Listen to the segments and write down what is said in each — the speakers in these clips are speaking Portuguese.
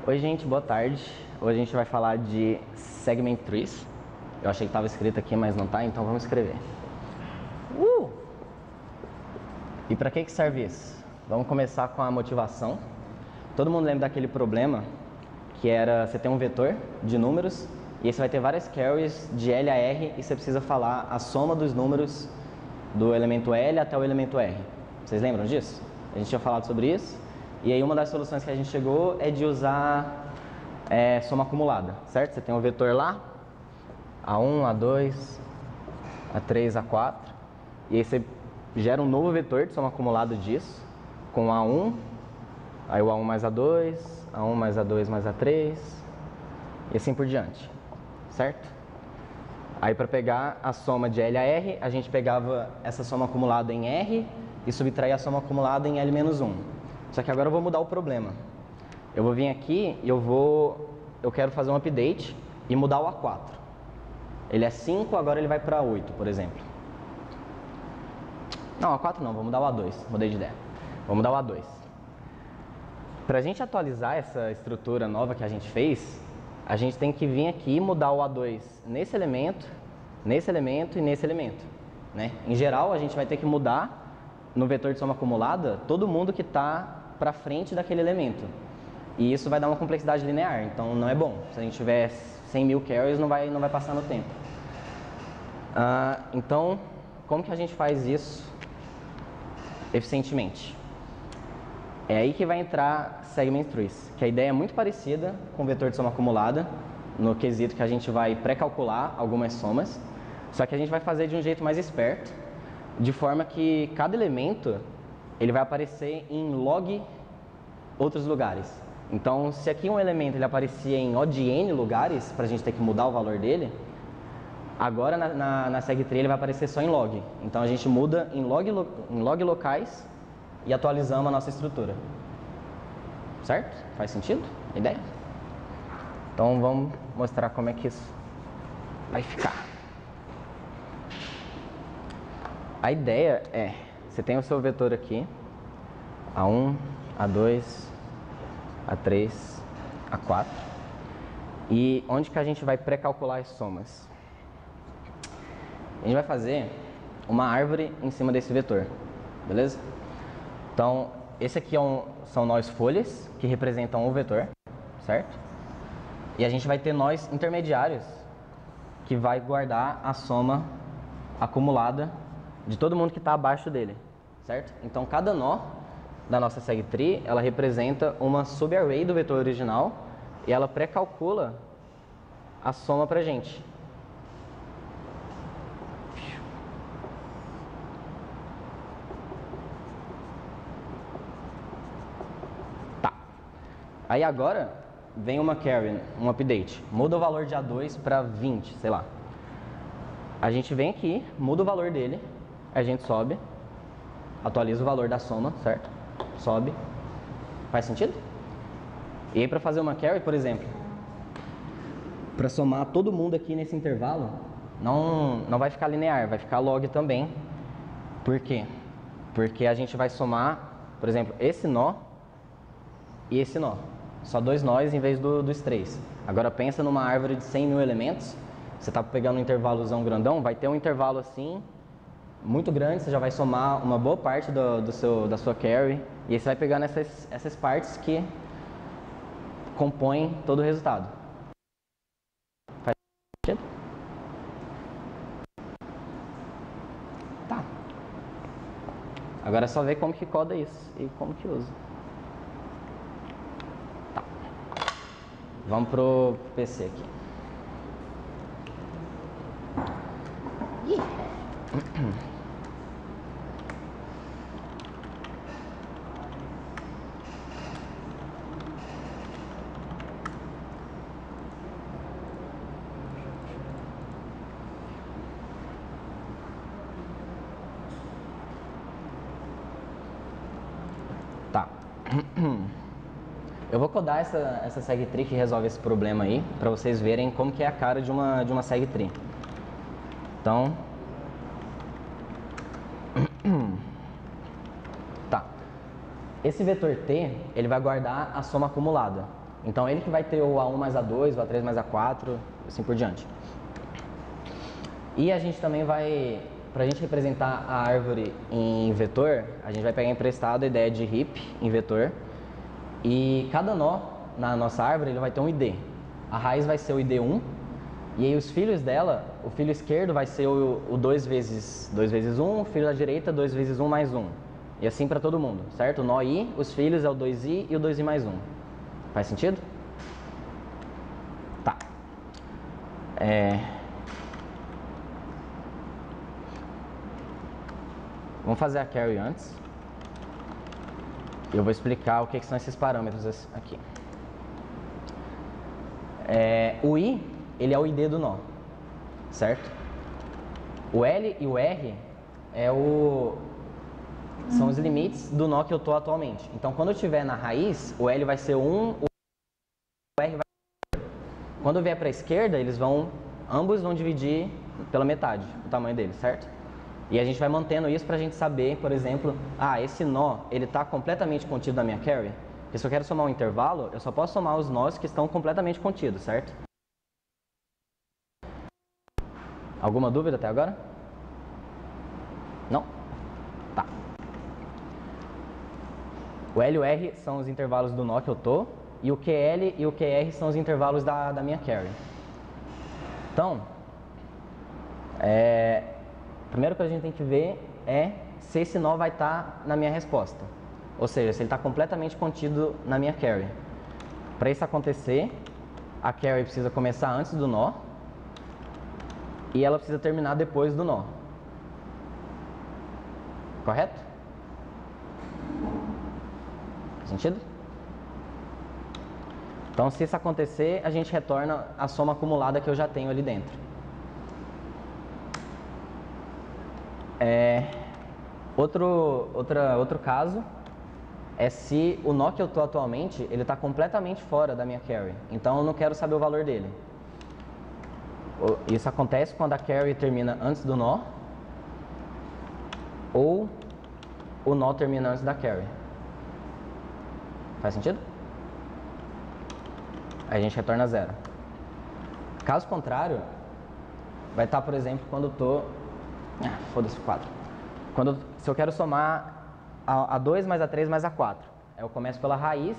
Oi gente, boa tarde. Hoje a gente vai falar de Segment Trees. Eu achei que estava escrito aqui, mas não tá, então vamos escrever. E para que serve isso? Vamos começar com a motivação. Todo mundo lembra daquele problema que era você tem um vetor de números e aí você vai ter várias carries de L a R e você precisa falar a soma dos números do elemento L até o elemento R. Vocês lembram disso? A gente tinha falado sobre isso. E aí uma das soluções que a gente chegou é de usar soma acumulada, certo? Você tem um vetor lá, A1, A2, A3, A4, e aí você gera um novo vetor de soma acumulada disso, com A1, aí o A1 mais A2, A1 mais A2 mais A3, e assim por diante, certo? Aí para pegar a soma de L a R, a gente pegava essa soma acumulada em R e subtraía a soma acumulada em L-1. Só que agora eu vou mudar o problema. Eu vou vir aqui e eu quero fazer um update e mudar o A4. Ele é 5, agora ele vai para 8, por exemplo. Não, A4 não, vou mudar o A2, mudei de ideia. Vou mudar o A2. Para a gente atualizar essa estrutura nova que a gente fez, a gente tem que vir aqui e mudar o A2 nesse elemento e nesse elemento. Né? Em geral, a gente vai ter que mudar no vetor de soma acumulada todo mundo que está para frente daquele elemento. E isso vai dar uma complexidade linear, então não é bom. Se a gente tiver 100 mil carries, não vai passar no tempo. Então, como que a gente faz isso eficientemente? É aí que vai entrar Segment Trees, que a ideia é muito parecida com o vetor de soma acumulada, no quesito que a gente vai pré-calcular algumas somas, só que a gente vai fazer de um jeito mais esperto, de forma que cada elemento ele vai aparecer em log outros lugares. Então, se aqui um elemento ele aparecia em O de N lugares, para a gente ter que mudar o valor dele, agora na segtree ele vai aparecer só em log. Então, a gente muda em log locais e atualizamos a nossa estrutura. Certo? Faz sentido a ideia? Então, vamos mostrar como é que isso vai ficar. A ideia é, você tem o seu vetor aqui, A1, A2, A3, A4, e onde que a gente vai pré-calcular as somas? A gente vai fazer uma árvore em cima desse vetor, beleza? Então, esse aqui são nós folhas, que representam o vetor, certo? E a gente vai ter nós intermediários, que vai guardar a soma acumulada de todo mundo que está abaixo dele, certo? Então, cada nó da nossa segtree, ela representa uma subarray do vetor original e ela pré-calcula a soma pra gente. Tá. Aí agora vem uma carry, um update. Muda o valor de A2 para 20, sei lá. A gente vem aqui, muda o valor dele, a gente sobe, atualiza o valor da soma, certo? Sobe. Faz sentido? E aí para fazer uma carry, por exemplo, para somar todo mundo aqui nesse intervalo, não vai ficar linear, vai ficar log também. Por quê? Porque a gente vai somar, por exemplo, esse nó e esse nó. Só dois nós em vez dos três. Agora pensa numa árvore de 100 mil elementos, você está pegando um intervalozão grandão, vai ter um intervalo assim, muito grande, você já vai somar uma boa parte da sua carry, e aí você vai pegando essas partes que compõem todo o resultado. Faz sentido? Tá. Agora é só ver como que coda isso e como que usa. Tá. Vamos pro PC aqui. Tá. Eu vou codar essa segtree que resolve esse problema aí, para vocês verem como que é a cara de uma segtree. Então, tá. Esse vetor t, ele vai guardar a soma acumulada. Então ele que vai ter o A1 mais A2, o A3 mais A4, assim por diante. E a gente também vai, para a gente representar a árvore em vetor, a gente vai pegar emprestado a ideia de heap em vetor. E cada nó na nossa árvore ele vai ter um ID. A raiz vai ser o ID1. E aí os filhos dela, o filho esquerdo vai ser o 2 vezes 1, o filho da direita 2 vezes 1 mais 1. E assim para todo mundo, certo? O nó I, os filhos é o 2i e o 2i mais 1. Faz sentido? Tá. Vamos fazer a carry antes. Eu vou explicar o que são esses parâmetros aqui. O I, ele é o ID do nó, certo? O L e o R são os limites do nó que eu estou atualmente. Então, quando eu estiver na raiz, o L vai ser 1, o R vai ser 2. Quando eu vier para a esquerda, ambos vão dividir pela metade o tamanho deles, certo? E a gente vai mantendo isso para a gente saber, por exemplo, esse nó ele está completamente contido na minha carry. Porque se eu quero somar um intervalo, eu só posso somar os nós que estão completamente contidos, certo? Alguma dúvida até agora? Não? Tá. O L e o R são os intervalos do nó que eu tô, e o QL e o QR são os intervalos da minha carry. Então, primeiro que a gente tem que ver é se esse nó vai estar na minha resposta. Ou seja, se ele está completamente contido na minha carry. Para isso acontecer, a carry precisa começar antes do nó e ela precisa terminar depois do nó. Correto? Faz sentido? Então, se isso acontecer, a gente retorna a soma acumulada que eu já tenho ali dentro. Outro caso é se o nó que eu estou atualmente, ele está completamente fora da minha carry. Então, eu não quero saber o valor dele. Isso acontece quando a carry termina antes do nó ou o nó termina antes da carry. Faz sentido? Aí a gente retorna 0. Caso contrário, vai estar, por exemplo, quando eu estou... foda-se, 4. Se eu quero somar A2 mais A3 mais A4, eu começo pela raiz,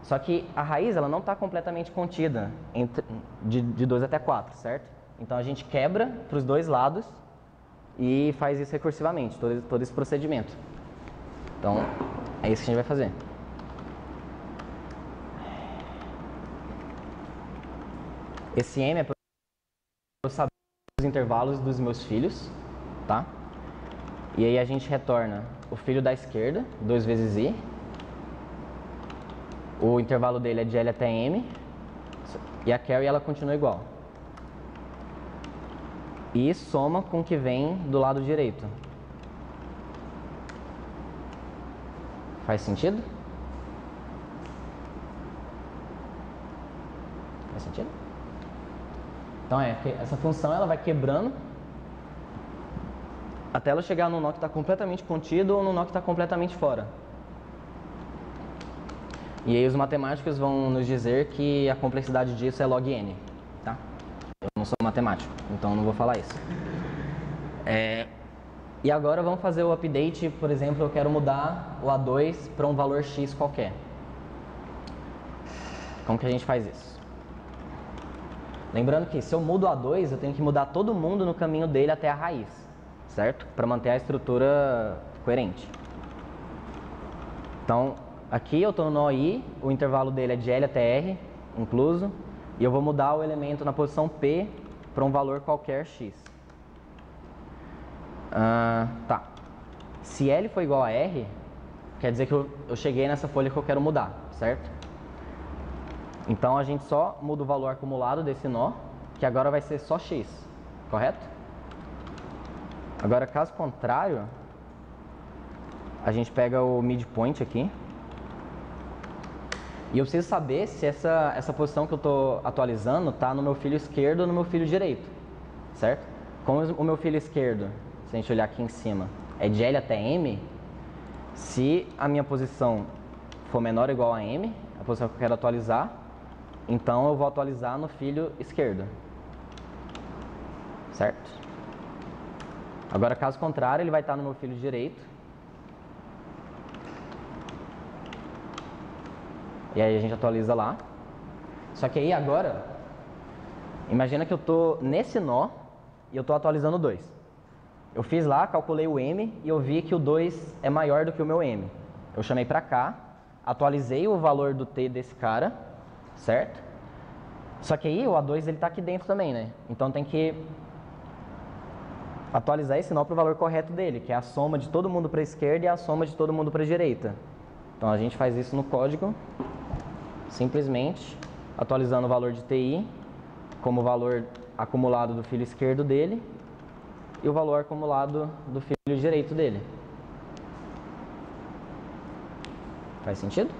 só que a raiz ela não está completamente contida de 2 até 4, certo? Então a gente quebra para os dois lados e faz isso recursivamente, todo esse procedimento. Então, é isso que a gente vai fazer. Esse M é para eu saber os intervalos dos meus filhos, tá? E aí a gente retorna o filho da esquerda, 2 vezes I. O intervalo dele é de L até M. E a carry ela continua igual. E soma com o que vem do lado direito. Faz sentido? Faz sentido? Então essa função ela vai quebrando até ela chegar no nó que está completamente contido ou no nó que está completamente fora. E aí os matemáticos vão nos dizer que a complexidade disso é log n, tá? Eu não sou matemático, então não vou falar isso. E agora vamos fazer o update, por exemplo, eu quero mudar o A2 para um valor x qualquer. Como que a gente faz isso? Lembrando que se eu mudo o A2, eu tenho que mudar todo mundo no caminho dele até a raiz, certo? Para manter a estrutura coerente. Então, aqui eu estou no nó I, o intervalo dele é de L até R, incluso, e eu vou mudar o elemento na posição P para um valor qualquer x. Tá. Se L for igual a R, quer dizer que eu cheguei nessa folha que eu quero mudar, certo? Então a gente só muda o valor acumulado desse nó, que agora vai ser só x, correto? Agora, caso contrário, a gente pega o midpoint aqui. E eu preciso saber se essa posição que eu estou atualizando está no meu filho esquerdo ou no meu filho direito, certo? Como o meu filho esquerdo, se a gente olhar aqui em cima, é de L até M, se a minha posição for menor ou igual a M, a posição que eu quero atualizar, então eu vou atualizar no filho esquerdo. Certo? Agora, caso contrário, ele vai estar no meu filho direito. E aí a gente atualiza lá. Só que aí agora, imagina que eu tô nesse nó e eu tô atualizando o 2. Eu fiz lá, calculei o M e eu vi que o 2 é maior do que o meu M. Eu chamei pra cá, atualizei o valor do T desse cara, certo? Só que aí o A2 ele tá aqui dentro também, né? Então tem que atualizar esse nó pro valor correto dele, que é a soma de todo mundo pra esquerda e a soma de todo mundo pra direita. Então a gente faz isso no código, simplesmente atualizando o valor de TI como valor acumulado do filho esquerdo dele e o valor acumulado do filho direito dele. Faz sentido?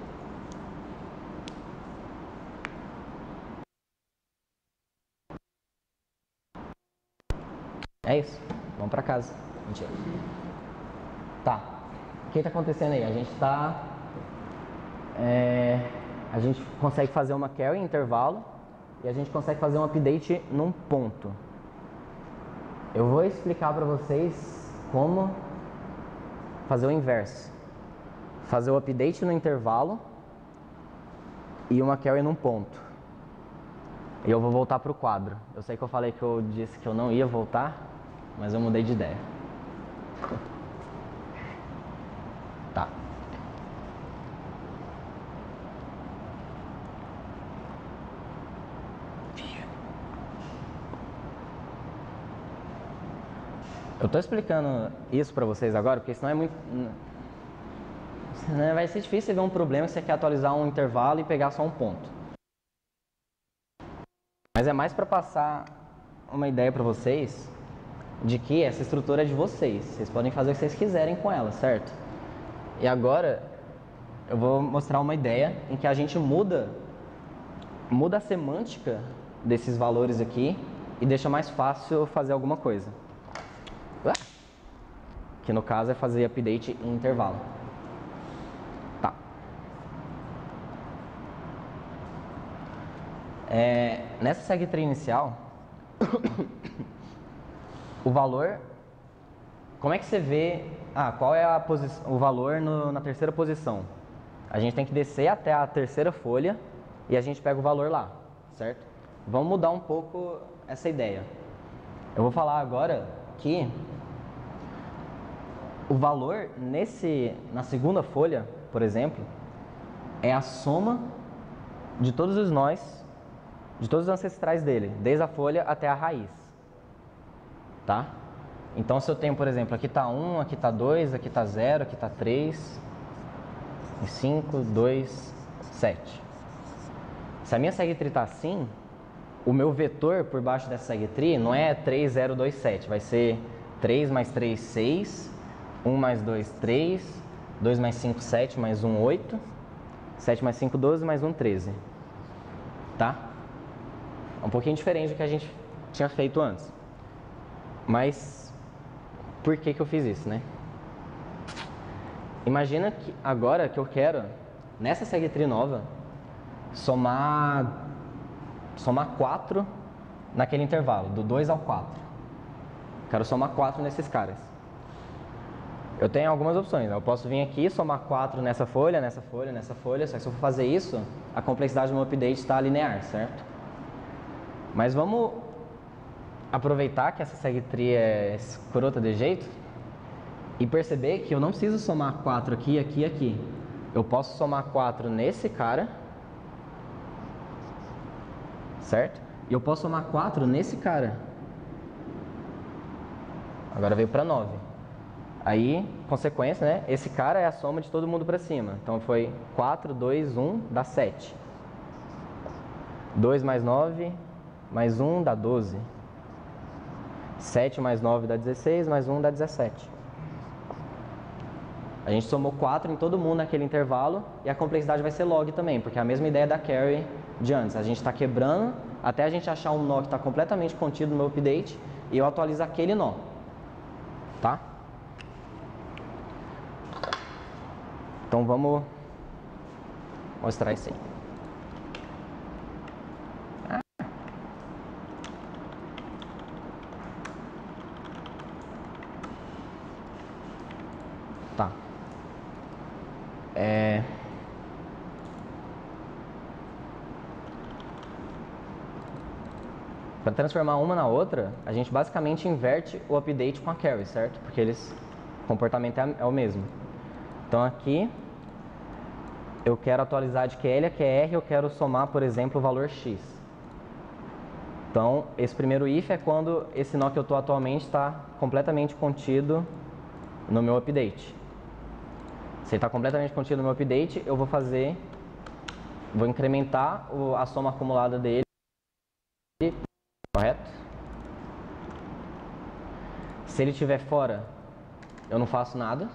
É isso. Vamos pra casa. Mentira. Tá. O que tá acontecendo aí? A gente tá... a gente consegue fazer uma carry em intervalo e a gente consegue fazer um update num ponto. Eu vou explicar para vocês como fazer o inverso. Fazer o update no intervalo e uma carry num ponto. E eu vou voltar para o quadro. Eu sei que eu falei que eu disse que eu não ia voltar, mas eu mudei de ideia. Tá. Eu tô explicando isso pra vocês agora, porque senão é muito... vai ser difícil ver um problema se você quer atualizar um intervalo e pegar só um ponto. Mas é mais para passar uma ideia pra vocês de que essa estrutura é de vocês. Vocês podem fazer o que vocês quiserem com ela, certo? E agora eu vou mostrar uma ideia em que a gente muda a semântica desses valores aqui e deixa mais fácil fazer alguma coisa. Que no caso é fazer update em intervalo. Tá. Nessa segtree inicial, o valor, como é que você vê, qual é o valor na terceira posição? A gente tem que descer até a terceira folha e a gente pega o valor lá, certo? Vamos mudar um pouco essa ideia. Eu vou falar agora que o valor na segunda folha, por exemplo, é a soma de todos os nós, de todos os ancestrais dele, desde a folha até a raiz. Tá? Então se eu tenho, por exemplo, aqui está 1, aqui está 2, aqui está 0, aqui está 3, 5, 2, 7. Se a minha segtree está assim, o meu vetor por baixo dessa segtree não é 3, 0, 2, 7, vai ser 3 mais 3, 6, 1 mais 2, 3, 2 mais 5, 7, mais 1, 8, 7 mais 5, 12, mais 1, 13. Tá? É um pouquinho diferente do que a gente tinha feito antes. Mas, por que eu fiz isso, né? Imagina que agora que eu quero, nessa segtree nova, somar 4 naquele intervalo, do 2 ao 4. Quero somar 4 nesses caras. Eu tenho algumas opções. Eu posso vir aqui, somar 4 nessa folha, nessa folha, nessa folha. Só que se eu for fazer isso, a complexidade do meu update está linear, certo? Mas vamos aproveitar que essa segtree é escrota de jeito e perceber que eu não preciso somar 4 aqui, aqui e aqui. Eu posso somar 4 nesse cara, certo? E eu posso somar 4 nesse cara. Agora veio para 9. Aí, consequência, né? Esse cara é a soma de todo mundo para cima. Então foi 4, 2, 1, dá 7. 2 mais 9, mais 1 dá 12. 7 mais 9 dá 16, mais 1 dá 17. A gente somou 4 em todo mundo naquele intervalo e a complexidade vai ser log também, porque é a mesma ideia da carry de antes. A gente está quebrando até a gente achar um nó que está completamente contido no meu update e eu atualizo aquele nó. Tá? Então vamos mostrar isso aí. Para transformar uma na outra, a gente basicamente inverte o update com a carry, certo? Porque o comportamento é o mesmo. Então aqui eu quero atualizar de QL a QR, eu quero somar, por exemplo, o valor X. Então esse primeiro if é quando esse nó que eu estou atualmente está completamente contido no meu update. Se ele está completamente contido no meu update, eu vou incrementar a soma acumulada dele, correto? Se ele estiver fora, eu não faço nada.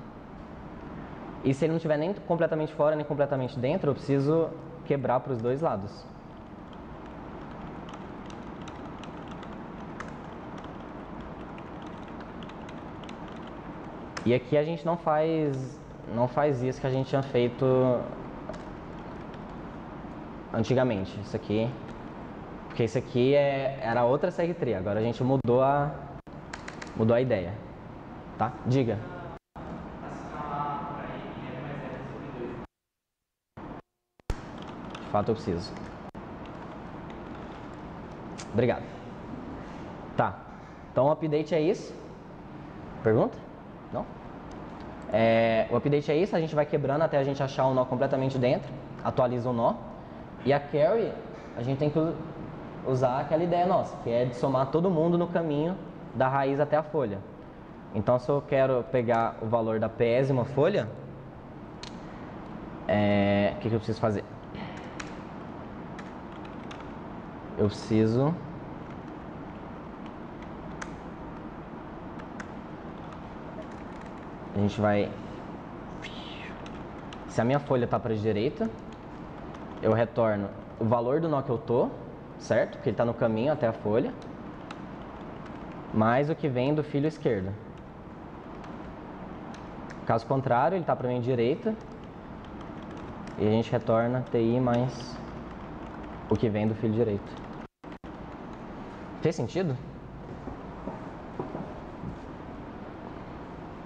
E se ele não estiver nem completamente fora, nem completamente dentro, eu preciso quebrar para os dois lados. E aqui a gente não faz isso que a gente tinha feito antigamente. Isso aqui, porque isso aqui era outra SegTree, agora a gente mudou a ideia, tá? Diga. De fato eu preciso. Obrigado. Tá. Então o update é isso. Pergunta? Não? O update é isso, a gente vai quebrando até a gente achar o nó completamente dentro, atualiza o nó. E a carry, a gente tem que usar aquela ideia nossa, que é de somar todo mundo no caminho da raiz até a folha. Então se eu quero pegar o valor da pésima folha, o que eu preciso fazer? Eu preciso a gente vai, se a minha folha está para a direita, eu retorno o valor do nó que eu tô, certo? Porque ele está no caminho até a folha, mais o que vem do filho esquerdo. Caso contrário, ele está para a minha direita e a gente retorna TI mais o que vem do filho direito. Fez sentido?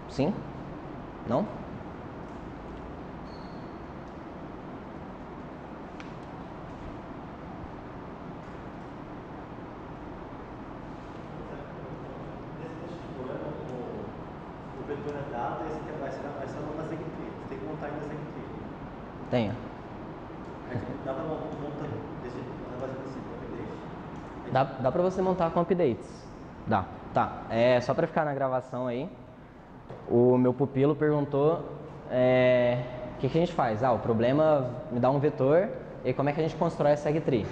Sim? Não? O vetor é dado e esse vai ser o nome da SegTree. Você tem que montar ainda a SegTree. Tenho. Dá pra montar desse update? Dá pra você montar com updates. Dá. Tá. Só pra ficar na gravação aí, o meu pupilo perguntou o que a gente faz? O problema me dá um vetor e como é que a gente constrói a SegTree?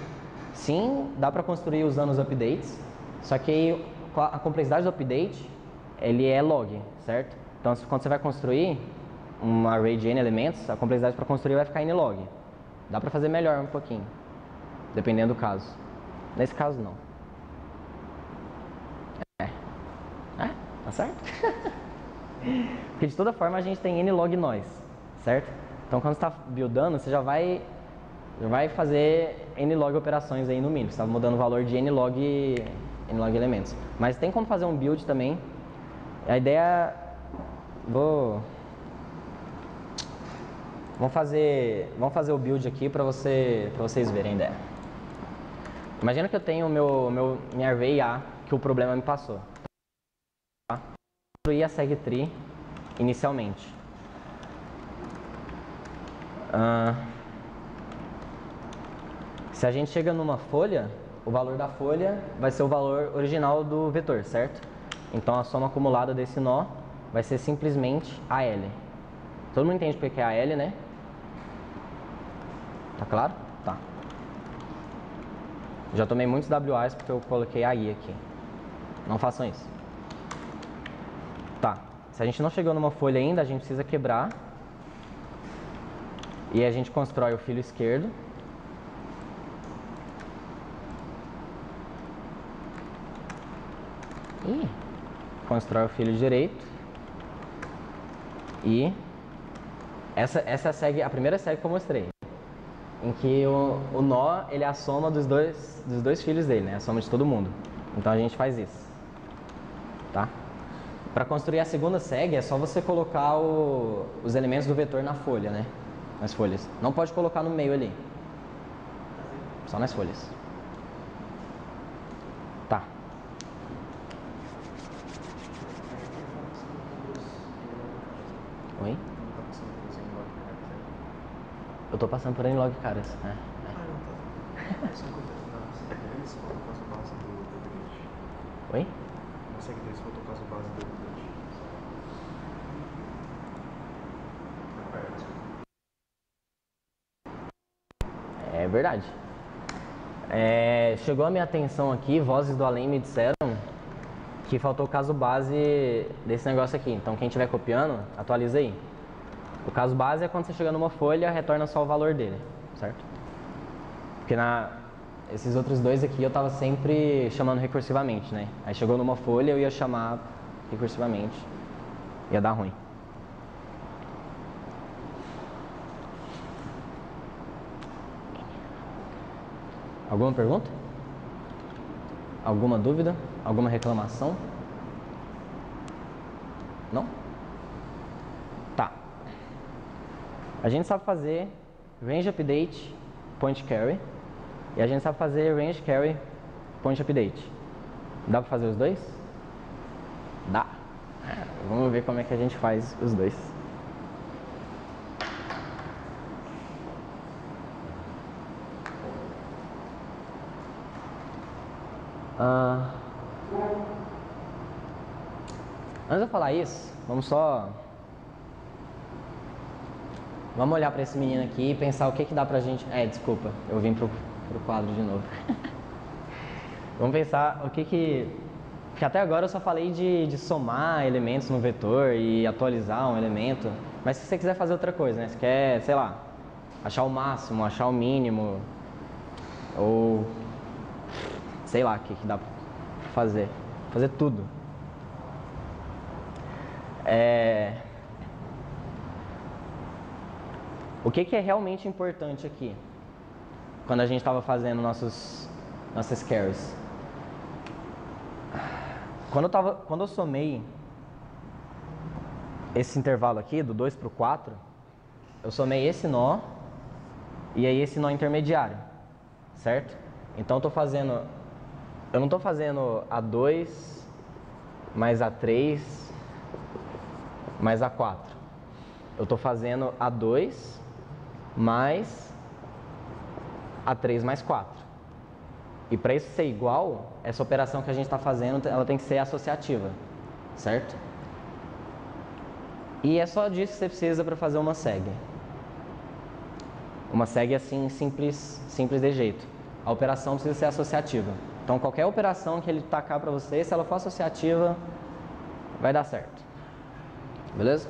Sim, dá pra construir usando os updates, só que a complexidade do update, ele é log, certo? Então quando você vai construir um array de n elementos, a complexidade para construir vai ficar n log. Dá pra fazer melhor um pouquinho, dependendo do caso. Nesse caso não. Tá certo? Porque de toda forma a gente tem n log nós, certo? Então quando você está buildando, você já vai fazer n log operações aí no mínimo. Você está mudando o valor de n log elementos. Mas tem como fazer um build também. A ideia... Vamos fazer o build aqui para vocês verem a ideia. Imagina que eu tenho minha array A, que o problema me passou. Tá? Construir a SegTree inicialmente. Se a gente chega numa folha, o valor da folha vai ser o valor original do vetor, certo? Então a soma acumulada desse nó vai ser simplesmente AL. Todo mundo entende porque é AL, né? Tá claro? Tá. Já tomei muitos WAs porque eu coloquei AI aqui. Não façam isso. Tá. Se a gente não chegou numa folha ainda, a gente precisa quebrar. E a gente constrói o filho esquerdo. E constrói o filho direito. E essa é a primeira SEG que eu mostrei. Em que o nó, ele é a soma dos dois filhos dele, né? A soma de todo mundo. Então a gente faz isso. Tá? Para construir a segunda SEG é só você colocar os elementos do vetor na folha, né? nas folhas. Não pode colocar no meio ali. Só nas folhas. Tá. Oi? Eu tô passando por Nlog Caras. Oi? Na segue 2 faltou o caso base do update. É verdade. Chegou a minha atenção aqui, vozes do além me disseram que faltou o caso base desse negócio aqui. Então quem estiver copiando, atualiza aí. O caso base é quando você chega numa folha, retorna só o valor dele, certo? Porque esses outros dois aqui eu tava sempre chamando recursivamente, né? Aí chegou numa folha, eu ia chamar recursivamente, ia dar ruim. Alguma pergunta? Alguma dúvida? Alguma reclamação? Não? Tá. A gente sabe fazer range update, point carry, e a gente sabe fazer range carry, point update. Dá pra fazer os dois? Dá. Vamos ver como é que a gente faz os dois. Antes de eu falar isso, vamos olhar para esse menino aqui e pensar o que dá pra gente... desculpa, eu vim pro quadro de novo. Vamos pensar o que até agora eu só falei de somar elementos no vetor e atualizar um elemento. Mas se você quiser fazer outra coisa, né? Você quer, sei lá, achar o máximo, achar o mínimo, ou sei lá o que dá pra fazer. Fazer tudo. O que é realmente importante aqui, quando a gente estava fazendo nossas carries? Quando eu somei esse intervalo aqui, do 2 para o 4, eu somei esse nó e aí esse nó intermediário, certo? Então eu não estou fazendo A2 mais A3 mais A4. Eu estou fazendo A2 mais A3 mais 4. E para isso ser igual, essa operação que a gente está fazendo, ela tem que ser associativa, certo? E é só disso que você precisa para fazer uma seg. Uma seg assim, simples de jeito. A operação precisa ser associativa. Então qualquer operação que ele tacar para você, se ela for associativa, vai dar certo. Beleza?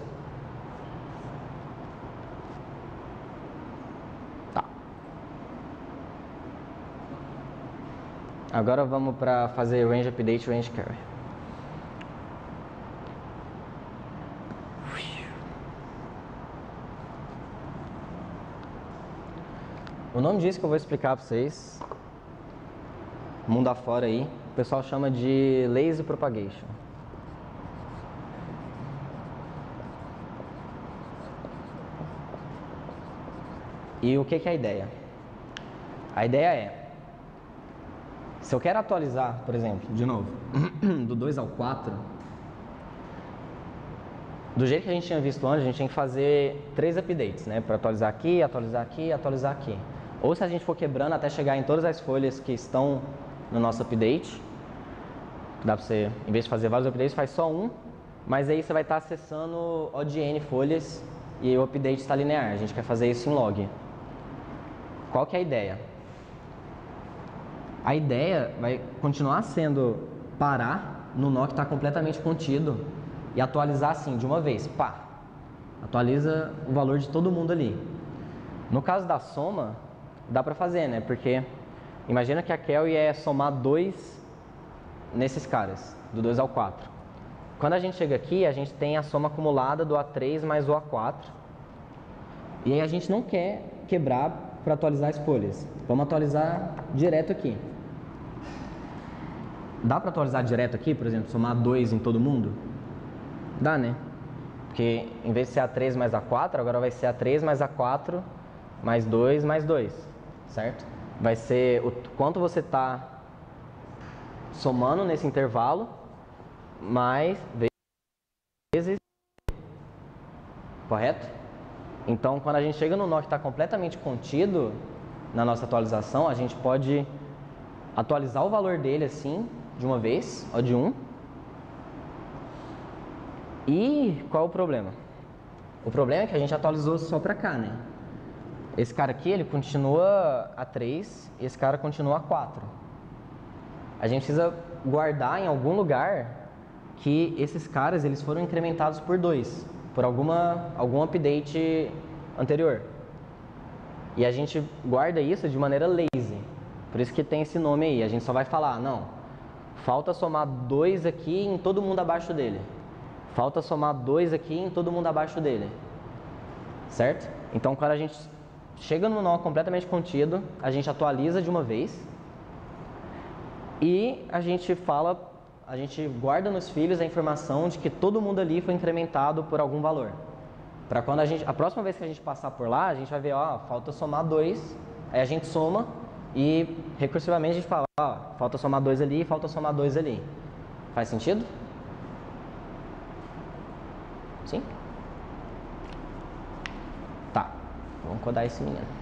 Tá. Agora vamos para fazer range update, range carry. O nome disso que eu vou explicar para vocês, mundo afora aí, o pessoal chama de lazy propagation. E o que é a ideia? A ideia é, se eu quero atualizar, por exemplo, de novo, do 2 ao 4, do jeito que a gente tinha visto antes, a gente tem que fazer 3 updates, né? Para atualizar aqui, atualizar aqui, atualizar aqui. Ou se a gente for quebrando até chegar em todas as folhas que estão no nosso update, dá para você, em vez de fazer vários updates, faz só um, mas aí você vai estar acessando O de N folhas e o update está linear. A gente quer fazer isso em log. Qual que é a ideia? A ideia vai continuar sendo parar no nó que está completamente contido e atualizar assim, de uma vez. Pá! Atualiza o valor de todo mundo ali. No caso da soma, dá para fazer, né? Porque imagina que a carry é somar 2 nesses caras, do 2 ao 4. Quando a gente chega aqui, a gente tem a soma acumulada do A3 mais o A4. E aí a gente não quer quebrar para atualizar as folhas. Vamos atualizar direto aqui. Dá para atualizar direto aqui, por exemplo, somar 2 em todo mundo? Dá, né? Porque em vez de ser A3 mais A4, agora vai ser A3 mais A4 mais 2 mais 2, certo? Vai ser o quanto você está somando nesse intervalo, mais vezes, correto? Então, quando a gente chega no nó que está completamente contido na nossa atualização, a gente pode atualizar o valor dele assim, de uma vez, ó, de 1. E qual é o problema? O problema é que a gente atualizou só para cá, né? Esse cara aqui, ele continua a 3, esse cara continua a 4. A gente precisa guardar em algum lugar que esses caras, eles foram incrementados por 2, por algum update anterior. E a gente guarda isso de maneira lazy. Por isso que tem esse nome aí. A gente só vai falar, não, falta somar 2 aqui em todo mundo abaixo dele. Falta somar 2 aqui em todo mundo abaixo dele. Certo? Então, quando a gente chega no nó completamente contido, a gente atualiza de uma vez. E a gente guarda nos filhos a informação de que todo mundo ali foi incrementado por algum valor. Para quando a próxima vez que a gente passar por lá, a gente vai ver, ó, falta somar 2, aí a gente soma e recursivamente a gente fala, ó, falta somar 2 ali, falta somar 2 ali. Faz sentido? Sim? Tá, vamos codar esse menino.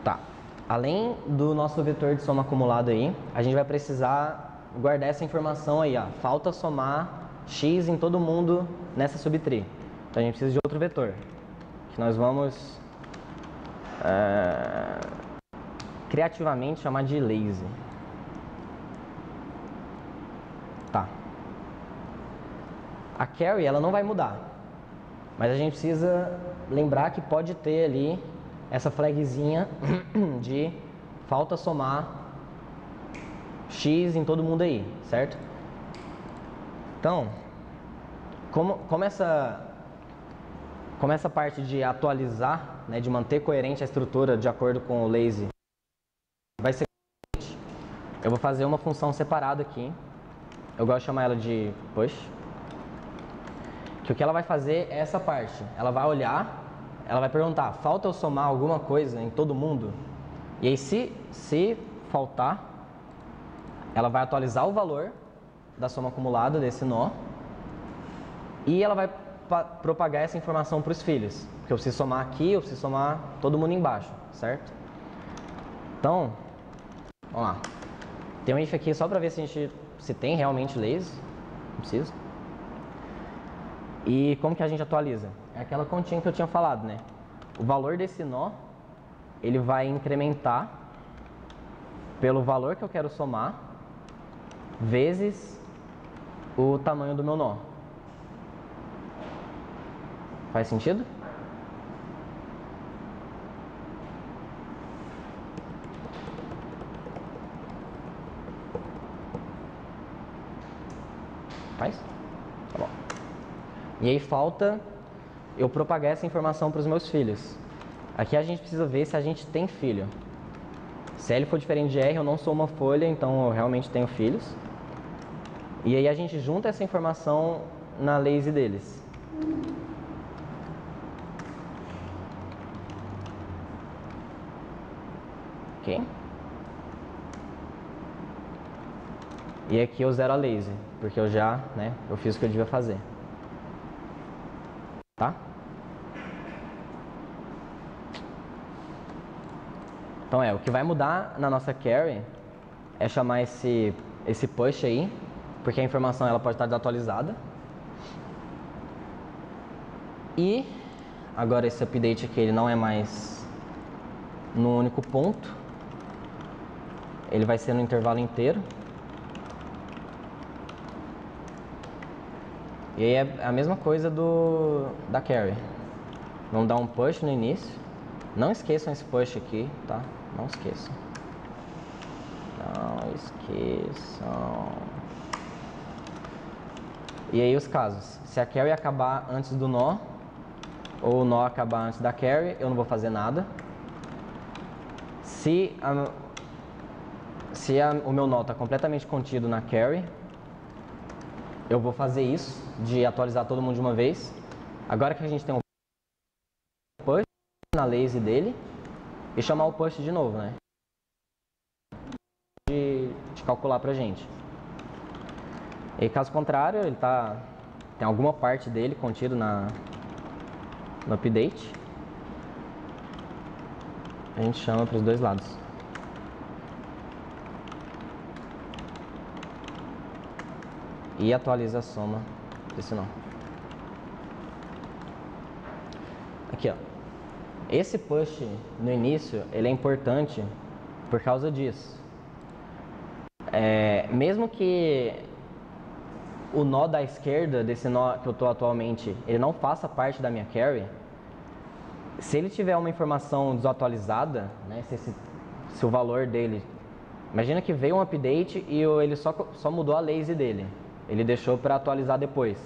Tá, além do nosso vetor de soma acumulado aí, a gente vai precisar guardar essa informação aí, ó, falta somar x em todo mundo nessa subtree. Então a gente precisa de outro vetor, que nós vamos criativamente chamar de lazy. Tá. A carry, ela não vai mudar, mas a gente precisa lembrar que pode ter ali essa flagzinha de falta somar x em todo mundo aí, certo? Então, como essa parte de atualizar, né, de manter coerente a estrutura de acordo com o lazy, vai ser eu vou fazer uma função separada aqui. Eu gosto de chamar ela de push. Que o que ela vai fazer é essa parte. Ela vai olhar, ela vai perguntar, falta eu somar alguma coisa em todo mundo? E aí, se faltar, ela vai atualizar o valor da soma acumulada desse nó e ela vai propagar essa informação para os filhos. Porque eu preciso somar aqui, eu preciso somar todo mundo embaixo, certo? Então, vamos lá. Tem um if aqui só para ver se tem realmente lazy. Não precisa. E como que a gente atualiza? É aquela continha que eu tinha falado, né? O valor desse nó, ele vai incrementar pelo valor que eu quero somar vezes o tamanho do meu nó. Faz sentido? Faz? Tá bom. E aí falta eu propagar essa informação para os meus filhos. Aqui a gente precisa ver se a gente tem filho. Se L for diferente de R, eu não sou uma folha, então eu realmente tenho filhos. E aí a gente junta essa informação na lazy deles. Ok? E aqui eu zero a lazy, porque eu já, né, eu fiz o que eu devia fazer. Tá? Então o que vai mudar na nossa carry é chamar esse push aí, porque a informação ela pode estar desatualizada. E agora esse update aqui ele não é mais no único ponto, ele vai ser no intervalo inteiro. E aí é a mesma coisa da carry. Vamos dar um push no início. Não esqueçam esse push aqui, tá? Não esqueçam. Não esqueçam. E aí os casos, se a carry acabar antes do nó, ou o nó acabar antes da carry, eu não vou fazer nada. Se o meu nó está completamente contido na carry, eu vou fazer isso, de atualizar todo mundo de uma vez. Agora que a gente tem um push na lazy dele, e chamar o push de novo, né? De calcular pra gente. E caso contrário, ele tem alguma parte dele contido no update. A gente chama para os dois lados. E atualiza a soma desse nó. Aqui, ó. Esse push no início, ele é importante por causa disso. Mesmo que o nó da esquerda, desse nó que eu estou atualmente, ele não faça parte da minha carry, se ele tiver uma informação desatualizada, né, se o valor dele... Imagina que veio um update e ele só mudou a lazy dele. Ele deixou para atualizar depois.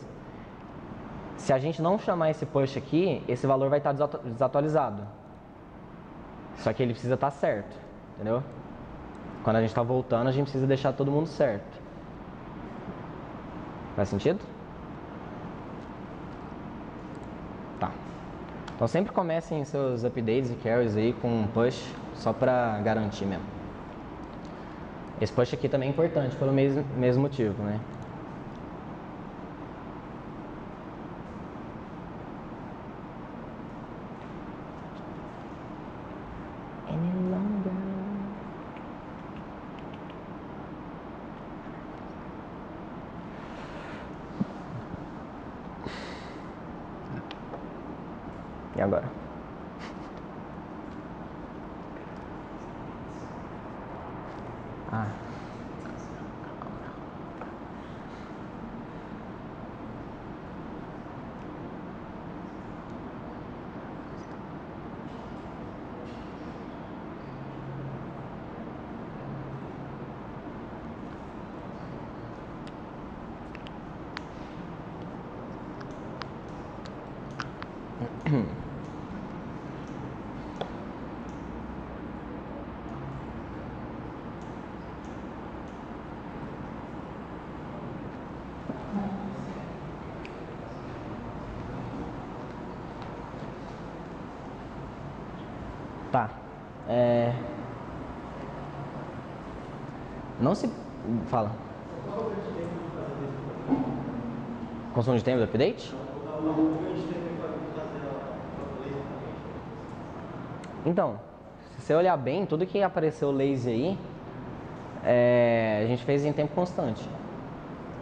Se a gente não chamar esse push aqui, esse valor vai estar desatualizado. Só que ele precisa estar certo, entendeu? Quando a gente está voltando, a gente precisa deixar todo mundo certo. Faz sentido? Tá. Então sempre comecem seus updates e carries aí com um push, só para garantir mesmo. Esse push aqui também é importante, pelo mesmo motivo, né? E agora? Tá. Não se... Fala. Consumo de tempo do update? Então, se você olhar bem, tudo que apareceu lazy aí, a gente fez em tempo constante,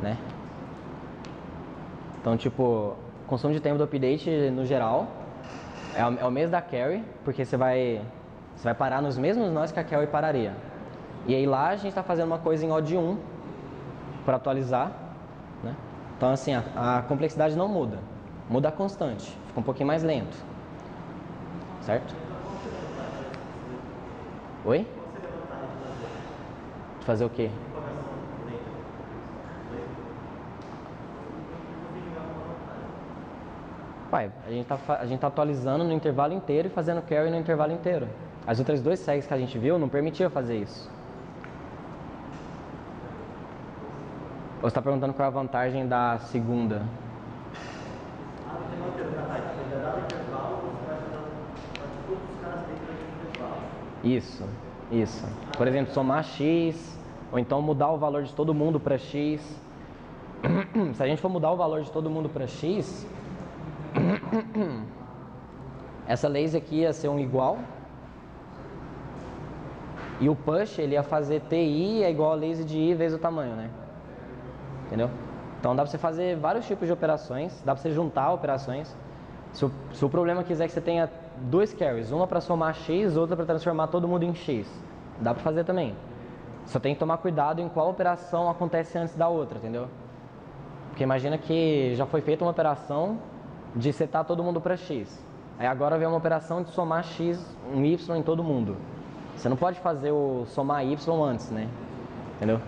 né? Então, tipo, consumo de tempo do update no geral é o mês da carry, porque você vai parar nos mesmos nós que a carry pararia. E aí lá a gente está fazendo uma coisa em odd 1 para atualizar, né? Então assim, a complexidade não muda, muda a constante, fica um pouquinho mais lento, certo? Oi? Fazer o quê? Pai, a gente tá atualizando no intervalo inteiro e fazendo carry no intervalo inteiro. As outras duas segs que a gente viu não permitia fazer isso. Ou você está perguntando qual é a vantagem da segunda? Isso. Por exemplo, somar x, ou então mudar o valor de todo mundo para x. Se a gente for mudar o valor de todo mundo para x, essa lazy aqui ia ser um igual, e o push ele ia fazer ti é igual a lazy de i vezes o tamanho, né? Entendeu? Então dá pra você fazer vários tipos de operações, dá pra você juntar operações. Se o problema quiser que você tenha duas carries, uma para somar x, outra para transformar todo mundo em x, dá pra fazer também. Só tem que tomar cuidado em qual operação acontece antes da outra, entendeu? Porque imagina que já foi feita uma operação de setar todo mundo para x. Aí agora vem uma operação de somar x, um y em todo mundo. Você não pode fazer o somar y antes, né? Entendeu?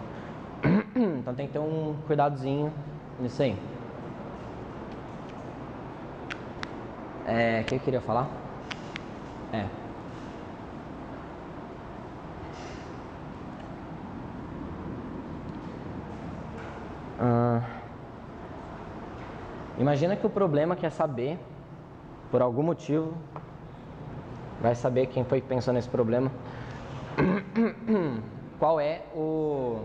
Então tem que ter um cuidadozinho nisso aí. O que eu queria falar? Imagina que o problema quer saber, por algum motivo, vai saber quem foi que pensou nesse problema, qual é o...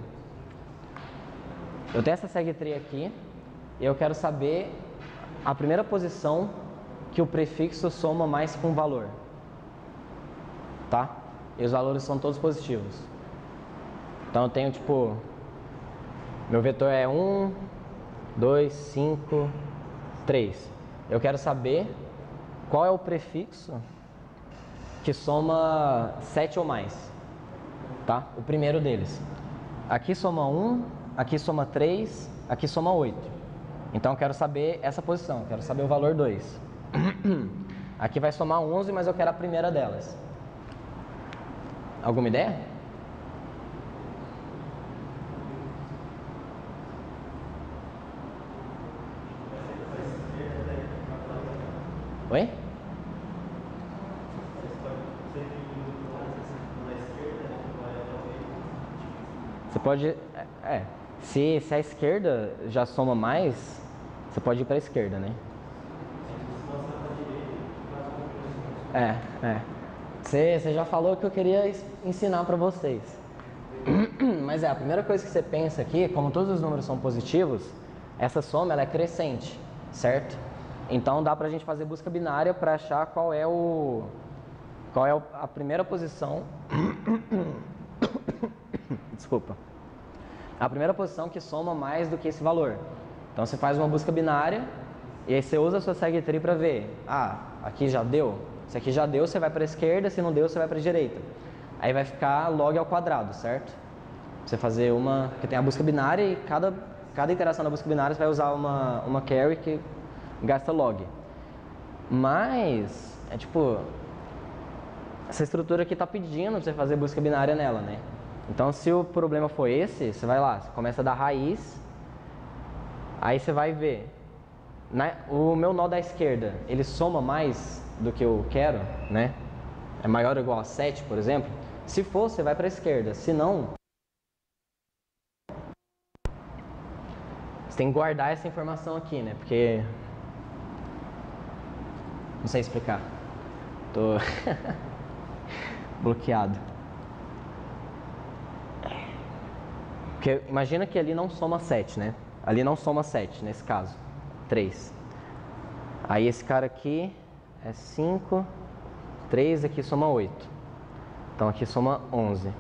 Eu tenho essa segtree aqui e eu quero saber a primeira posição que o prefixo soma mais com o valor, tá? E os valores são todos positivos. Então eu tenho tipo, meu vetor é 1, 2, 5, 3. Eu quero saber qual é o prefixo que soma 7 ou mais, tá? O primeiro deles. Aqui soma 1, aqui soma 3, aqui soma 8. Então eu quero saber essa posição, quero saber o valor 2. Aqui vai somar 11, mas eu quero a primeira delas. Alguma ideia? Oi? Você pode... Se a esquerda já soma mais, você pode ir para a esquerda, né? Você já falou que eu queria ensinar para vocês. Mas a primeira coisa que você pensa aqui, como todos os números são positivos, essa soma ela é crescente, certo? Então dá pra gente fazer busca binária para achar qual é a primeira posição. Desculpa. A primeira posição que soma mais do que esse valor. Então você faz uma busca binária e aí você usa a sua segtree para ver. Aqui já deu. Se aqui já deu, você vai para a esquerda. Se não deu, você vai para a direita. Aí vai ficar log ao quadrado, certo? Você fazer uma... Porque tem a busca binária e cada iteração da busca binária você vai usar uma carry que gasta log. Mas, essa estrutura aqui está pedindo para você fazer busca binária nela, né? Então, se o problema for esse, você vai lá, você começa da raiz, aí você vai ver. O meu nó da esquerda, ele soma mais do que eu quero, né? É maior ou igual a 7, por exemplo. Se for, você vai para a esquerda. Se não, você tem que guardar essa informação aqui, né? Porque... Não sei explicar. Tô bloqueado. Porque imagina que ali não soma 7, né? Ali não soma 7, nesse caso. 3. Aí esse cara aqui é 5. 3 aqui soma 8. Então aqui soma 11.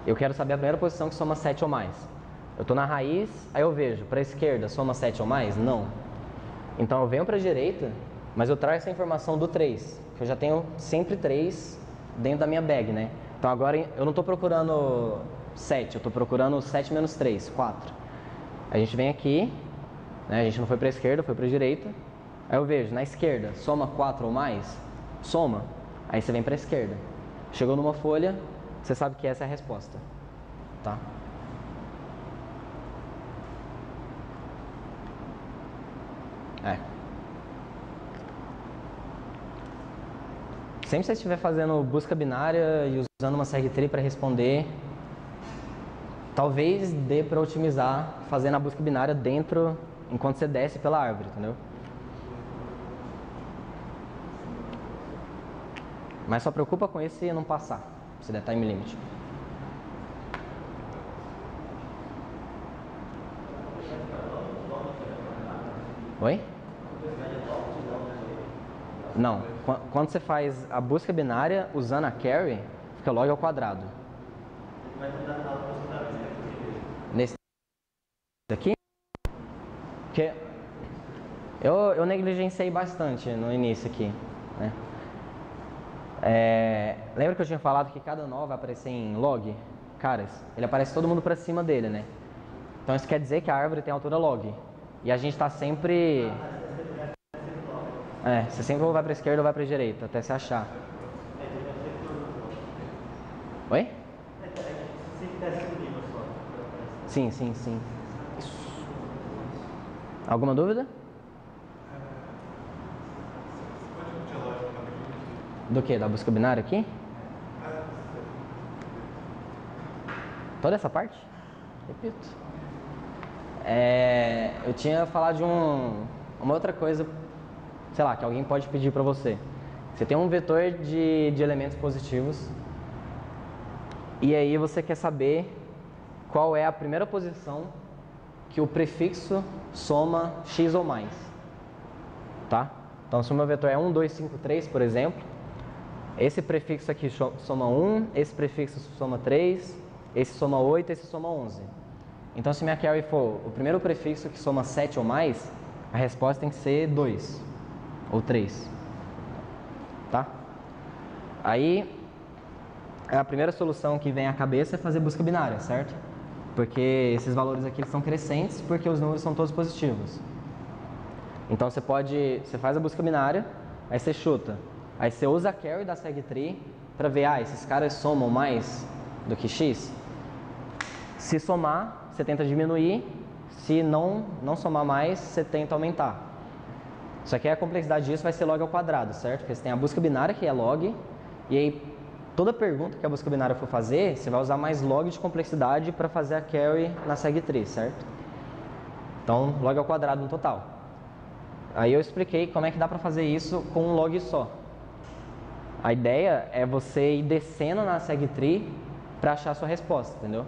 Eu quero saber a primeira posição que soma 7 ou mais. Eu estou na raiz, aí eu vejo, para a esquerda soma 7 ou mais? Não. Então eu venho para a direita, mas eu trago essa informação do 3, que eu já tenho sempre 3 dentro da minha bag, né? Então agora eu não estou procurando 7, eu estou procurando 7 menos 3, 4. A gente vem aqui, né? A gente não foi para a esquerda, foi para a direita. Aí eu vejo, na esquerda, soma 4 ou mais? Soma. Aí você vem para a esquerda. Chegou numa folha, você sabe que essa é a resposta, tá? Sempre que você estiver fazendo busca binária e usando uma segtree para responder, talvez dê para otimizar fazendo a busca binária dentro, enquanto você desce pela árvore, entendeu? Mas só preocupa com esse e não passar, se der time limit. Oi? Não, quando você faz a busca binária usando a carry, fica log ao quadrado. Nesse aqui, porque eu negligenciei bastante no início aqui, né? Lembra que eu tinha falado que cada nó vai aparecer em log? Caras, ele aparece todo mundo pra cima dele, né? Então isso quer dizer que a árvore tem altura log. E a gente tá sempre... você sempre ou vai pra esquerda ou vai pra direita, até se achar. Oi? Sim. Alguma dúvida? Do que? Da busca binária aqui? Toda essa parte? Repito. Eu tinha falado de uma outra coisa, sei lá, que alguém pode pedir para você. Você tem um vetor de elementos positivos e aí você quer saber qual é a primeira posição que o prefixo soma x ou mais, tá? Então, se o meu vetor é 1, 2, 5, 3, por exemplo, esse prefixo aqui soma 1, esse prefixo soma 3, esse soma 8, esse soma 11. Então, se minha carry for o primeiro prefixo que soma 7 ou mais, a resposta tem que ser 2 ou 3, tá? Aí, a primeira solução que vem à cabeça é fazer busca binária, certo? Porque esses valores aqui são crescentes porque os números são todos positivos. Então você faz a busca binária, aí você chuta. Aí você usa a carry da segtree para ver, esses caras somam mais do que x? Se somar, você tenta diminuir. Se não somar mais, você tenta aumentar. Só que a complexidade disso vai ser log ao quadrado, certo? Porque você tem a busca binária que é log, e aí toda pergunta que a busca binária for fazer, você vai usar mais log de complexidade para fazer a carry na segtree, certo? Então, log ao quadrado no total. Aí eu expliquei como é que dá para fazer isso com um log só. A ideia é você ir descendo na segtree para achar a sua resposta, entendeu?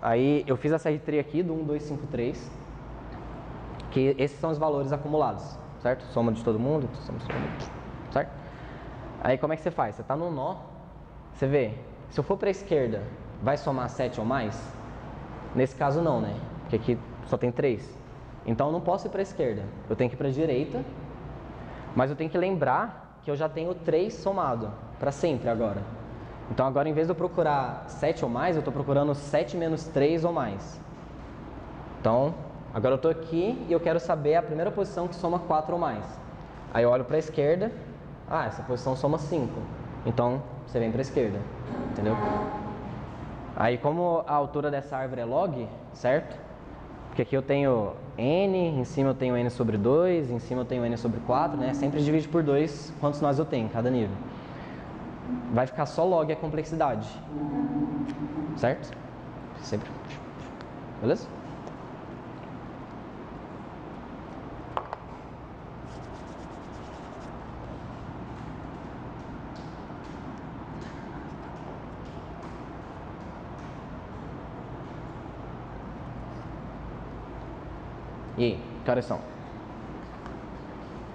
Aí eu fiz a segtree aqui do 1, 2, 5, 3, que esses são os valores acumulados, certo? Soma de todo mundo, soma de todo mundo, certo? Aí como é que você faz? Você está no nó, você vê, se eu for para a esquerda, vai somar 7 ou mais? Nesse caso não, né? Porque aqui só tem 3. Então eu não posso ir para a esquerda, eu tenho que ir para a direita, mas eu tenho que lembrar que eu já tenho 3 somado, para sempre agora. Então agora, em vez de eu procurar 7 ou mais, eu estou procurando 7 menos 3 ou mais. Então, agora eu estou aqui e eu quero saber a primeira posição que soma 4 ou mais. Aí eu olho para a esquerda, essa posição soma 5. Então, você vem para a esquerda, entendeu? Aí, como a altura dessa árvore é log, certo? Porque aqui eu tenho n, em cima eu tenho n sobre 2, em cima eu tenho n sobre 4, né? Sempre divide por 2 quantos nós eu tenho em cada nível. Vai ficar só log a complexidade, certo? Sempre. Beleza? E aí, que horas são?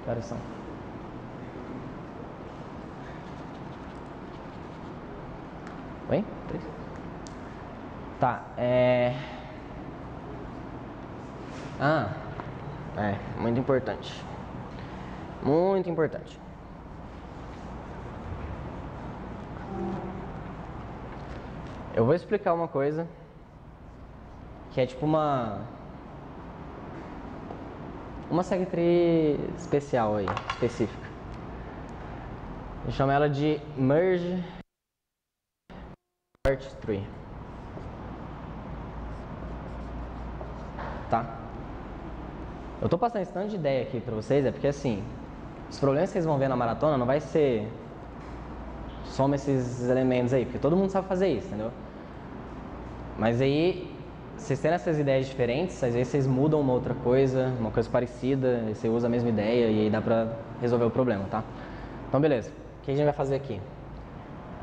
Que horas são? Oi? 3? Tá, muito importante. Muito importante. Eu vou explicar uma coisa que é tipo uma segtree especial aí, específica. Eu chamo ela de merge sort tree. Tá? Eu tô passando esse tanto de ideia aqui pra vocês, porque assim, os problemas que vocês vão ver na maratona não vai ser soma esses elementos aí, porque todo mundo sabe fazer isso, entendeu? Mas aí, vocês tendo essas ideias diferentes, às vezes vocês mudam uma outra coisa, uma coisa parecida, e você usa a mesma ideia e aí dá pra resolver o problema, tá? Então, beleza. O que a gente vai fazer aqui?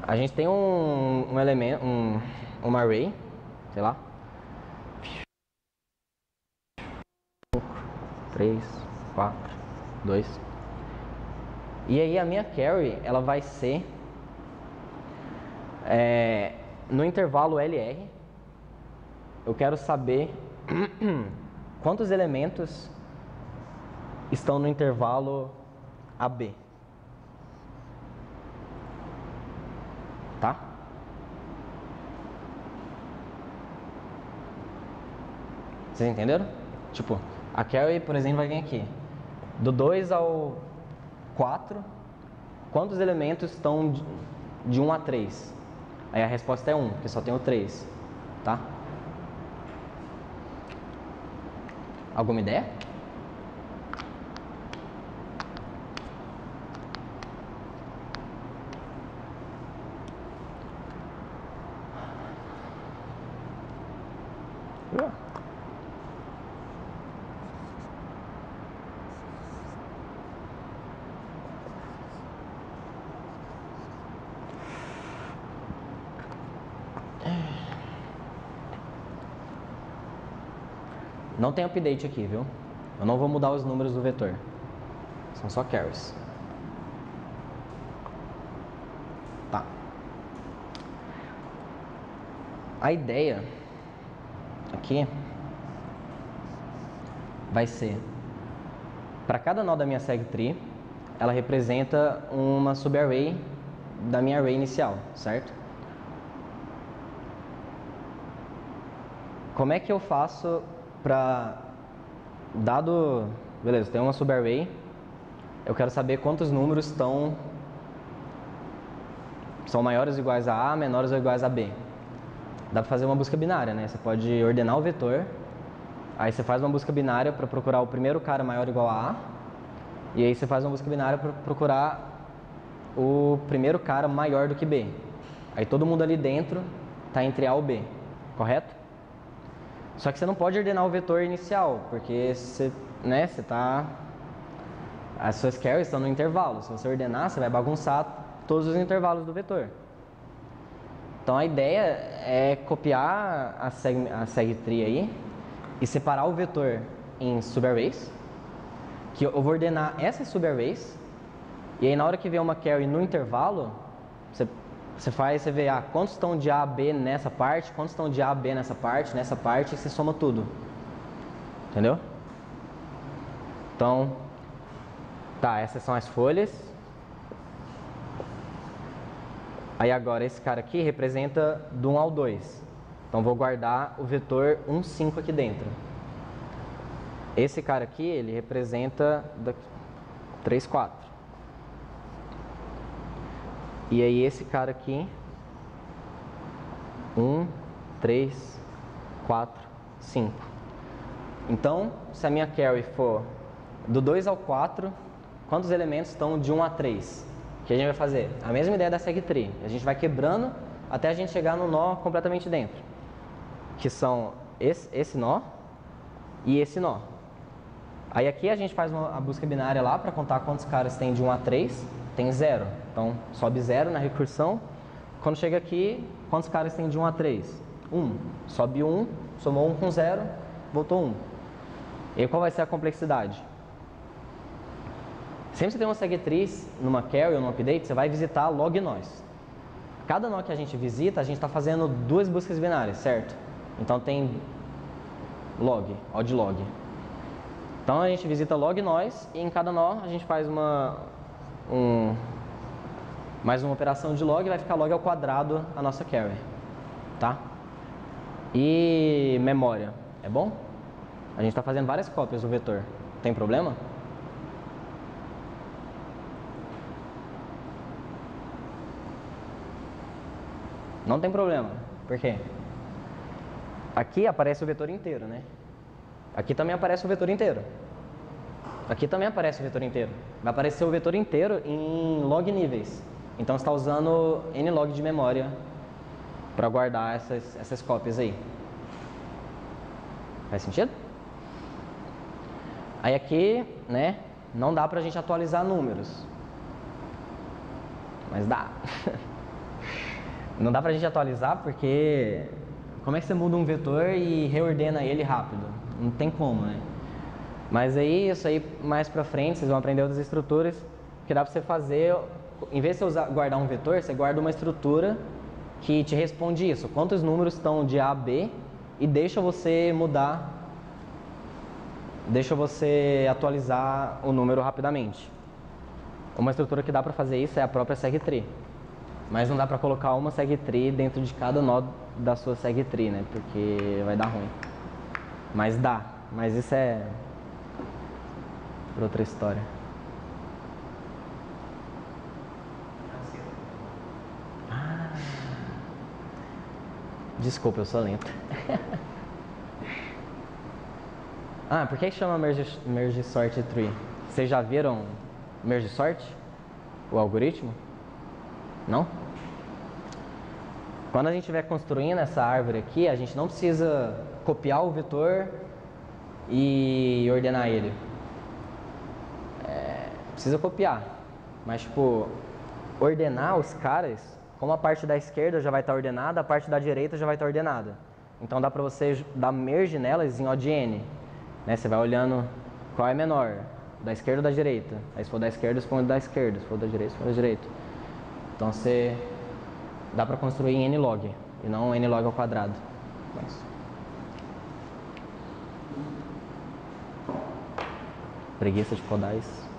A gente tem um elemento, um array, sei lá. 5, 3, 4, 2. E aí a minha carry, ela vai ser no intervalo LR. Eu quero saber quantos elementos estão no intervalo AB. Tá? Vocês entenderam? Tipo, a carry, por exemplo, vai vir aqui. Do 2 ao 4, quantos elementos estão de 1 a 3? Aí a resposta é 1, porque só tem o 3. Tá? Alguma ideia? lá. Não tem update aqui, viu? Eu não vou mudar os números do vetor. São só carries. Tá. A ideia aqui vai ser, para cada nó da minha segtree, ela representa uma subarray da minha array inicial, certo? Como é que eu faço para dado, beleza, tem uma subarray, eu quero saber quantos números são maiores ou iguais a A, menores ou iguais a B. Dá para fazer uma busca binária, né? Você pode ordenar o vetor, aí você faz uma busca binária para procurar o primeiro cara maior ou igual a A, e aí você faz uma busca binária para procurar o primeiro cara maior do que B. Aí todo mundo ali dentro está entre A ou B, correto? Só que você não pode ordenar o vetor inicial, porque as suas carries estão no intervalo. Se você ordenar, você vai bagunçar todos os intervalos do vetor. Então a ideia é copiar a segtree aí e separar o vetor em subarrays, que eu vou ordenar essas subarrays, e aí na hora que vier uma carry no intervalo, você vê quantos estão de A a B nessa parte, quantos estão de A a B nessa parte, e você soma tudo. Entendeu? Então, tá, essas são as folhas. Aí agora esse cara aqui representa do 1 ao 2. Então vou guardar o vetor 1, 5 aqui dentro. Esse cara aqui, ele representa 3, 4. E aí esse cara aqui, 1, 3, 4, 5. Então, se a minha carry for do 2 ao 4, quantos elementos estão de 1 a 3? O que a gente vai fazer? A mesma ideia da segtree. A gente vai quebrando até a gente chegar no nó completamente dentro. Que são esse nó e esse nó. Aí aqui a gente faz a busca binária lá para contar quantos caras tem de 1 a 3. Tem 0. Então, sobe 0 na recursão. Quando chega aqui, quantos caras tem de 1 a 3? 1. Sobe 1, somou 1 com 0, voltou 1. E aí, qual vai ser a complexidade? Sempre que você tem uma segtree numa carry ou num update, você vai visitar log nós. Cada nó que a gente visita, a gente está fazendo 2 buscas binárias, certo? Então tem log, odd log. Então a gente visita log nós e em cada nó a gente faz mais uma operação de log, vai ficar log ao quadrado a nossa carry, tá? E memória, é bom? A gente está fazendo várias cópias do vetor, tem problema? Não tem problema, por quê? Aqui aparece o vetor inteiro, né? Aqui também aparece o vetor inteiro. Aqui também aparece o vetor inteiro. Vai aparecer o vetor inteiro em log níveis. Então você está usando nlog de memória para guardar essas cópias aí. Faz sentido? Aí aqui, né, não dá para a gente atualizar números. Mas dá. Não dá pra gente atualizar porque como é que você muda um vetor e reordena ele rápido? Não tem como, né? Mas aí, isso aí mais pra frente, vocês vão aprender outras estruturas que dá pra você fazer, em vez de você guardar um vetor, você guarda uma estrutura que te responde isso. Quantos números estão de A a B e deixa você atualizar o número rapidamente. Uma estrutura que dá pra fazer isso é a própria segtree. Mas não dá pra colocar uma segtree dentro de cada nó da sua segtree, né? Porque vai dar ruim. Mas dá. Mas isso é pra outra história. Desculpa, eu sou lento. Por que chama Merge Sort Tree? Vocês já viram Merge Sort? O algoritmo? Não? Quando a gente estiver construindo essa árvore aqui, a gente não precisa copiar o vetor e ordenar ele. Precisa copiar, mas tipo, ordenar os caras, como a parte da esquerda já vai estar ordenada, a parte da direita já vai estar ordenada. Então dá pra você dar merge nelas em O de N. Né? Você vai olhando qual é menor, da esquerda ou da direita. Aí se for da esquerda, responde da esquerda, se for da direita, responde da direita. Então você dá pra construir em N-log, e não N-log ao quadrado. Mas... preguiça de codar isso.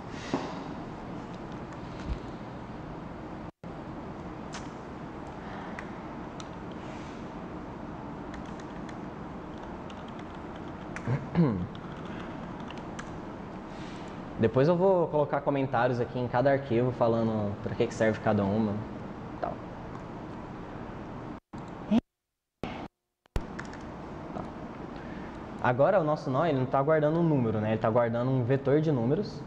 Depois eu vou colocar comentários aqui em cada arquivo falando para que serve cada uma e tal. Agora o nosso nó ele não está guardando um número, né? Ele está guardando um vetor de números,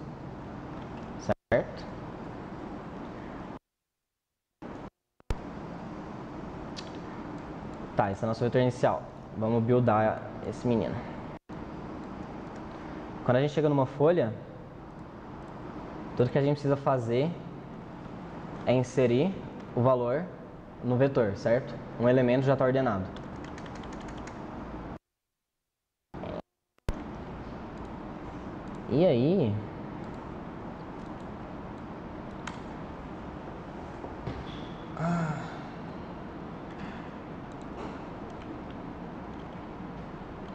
certo? Tá, esse é o nosso vetor inicial. Vamos buildar esse menino. Quando a gente chega numa folha, tudo que a gente precisa fazer é inserir o valor no vetor, certo? Um elemento já está ordenado. E aí...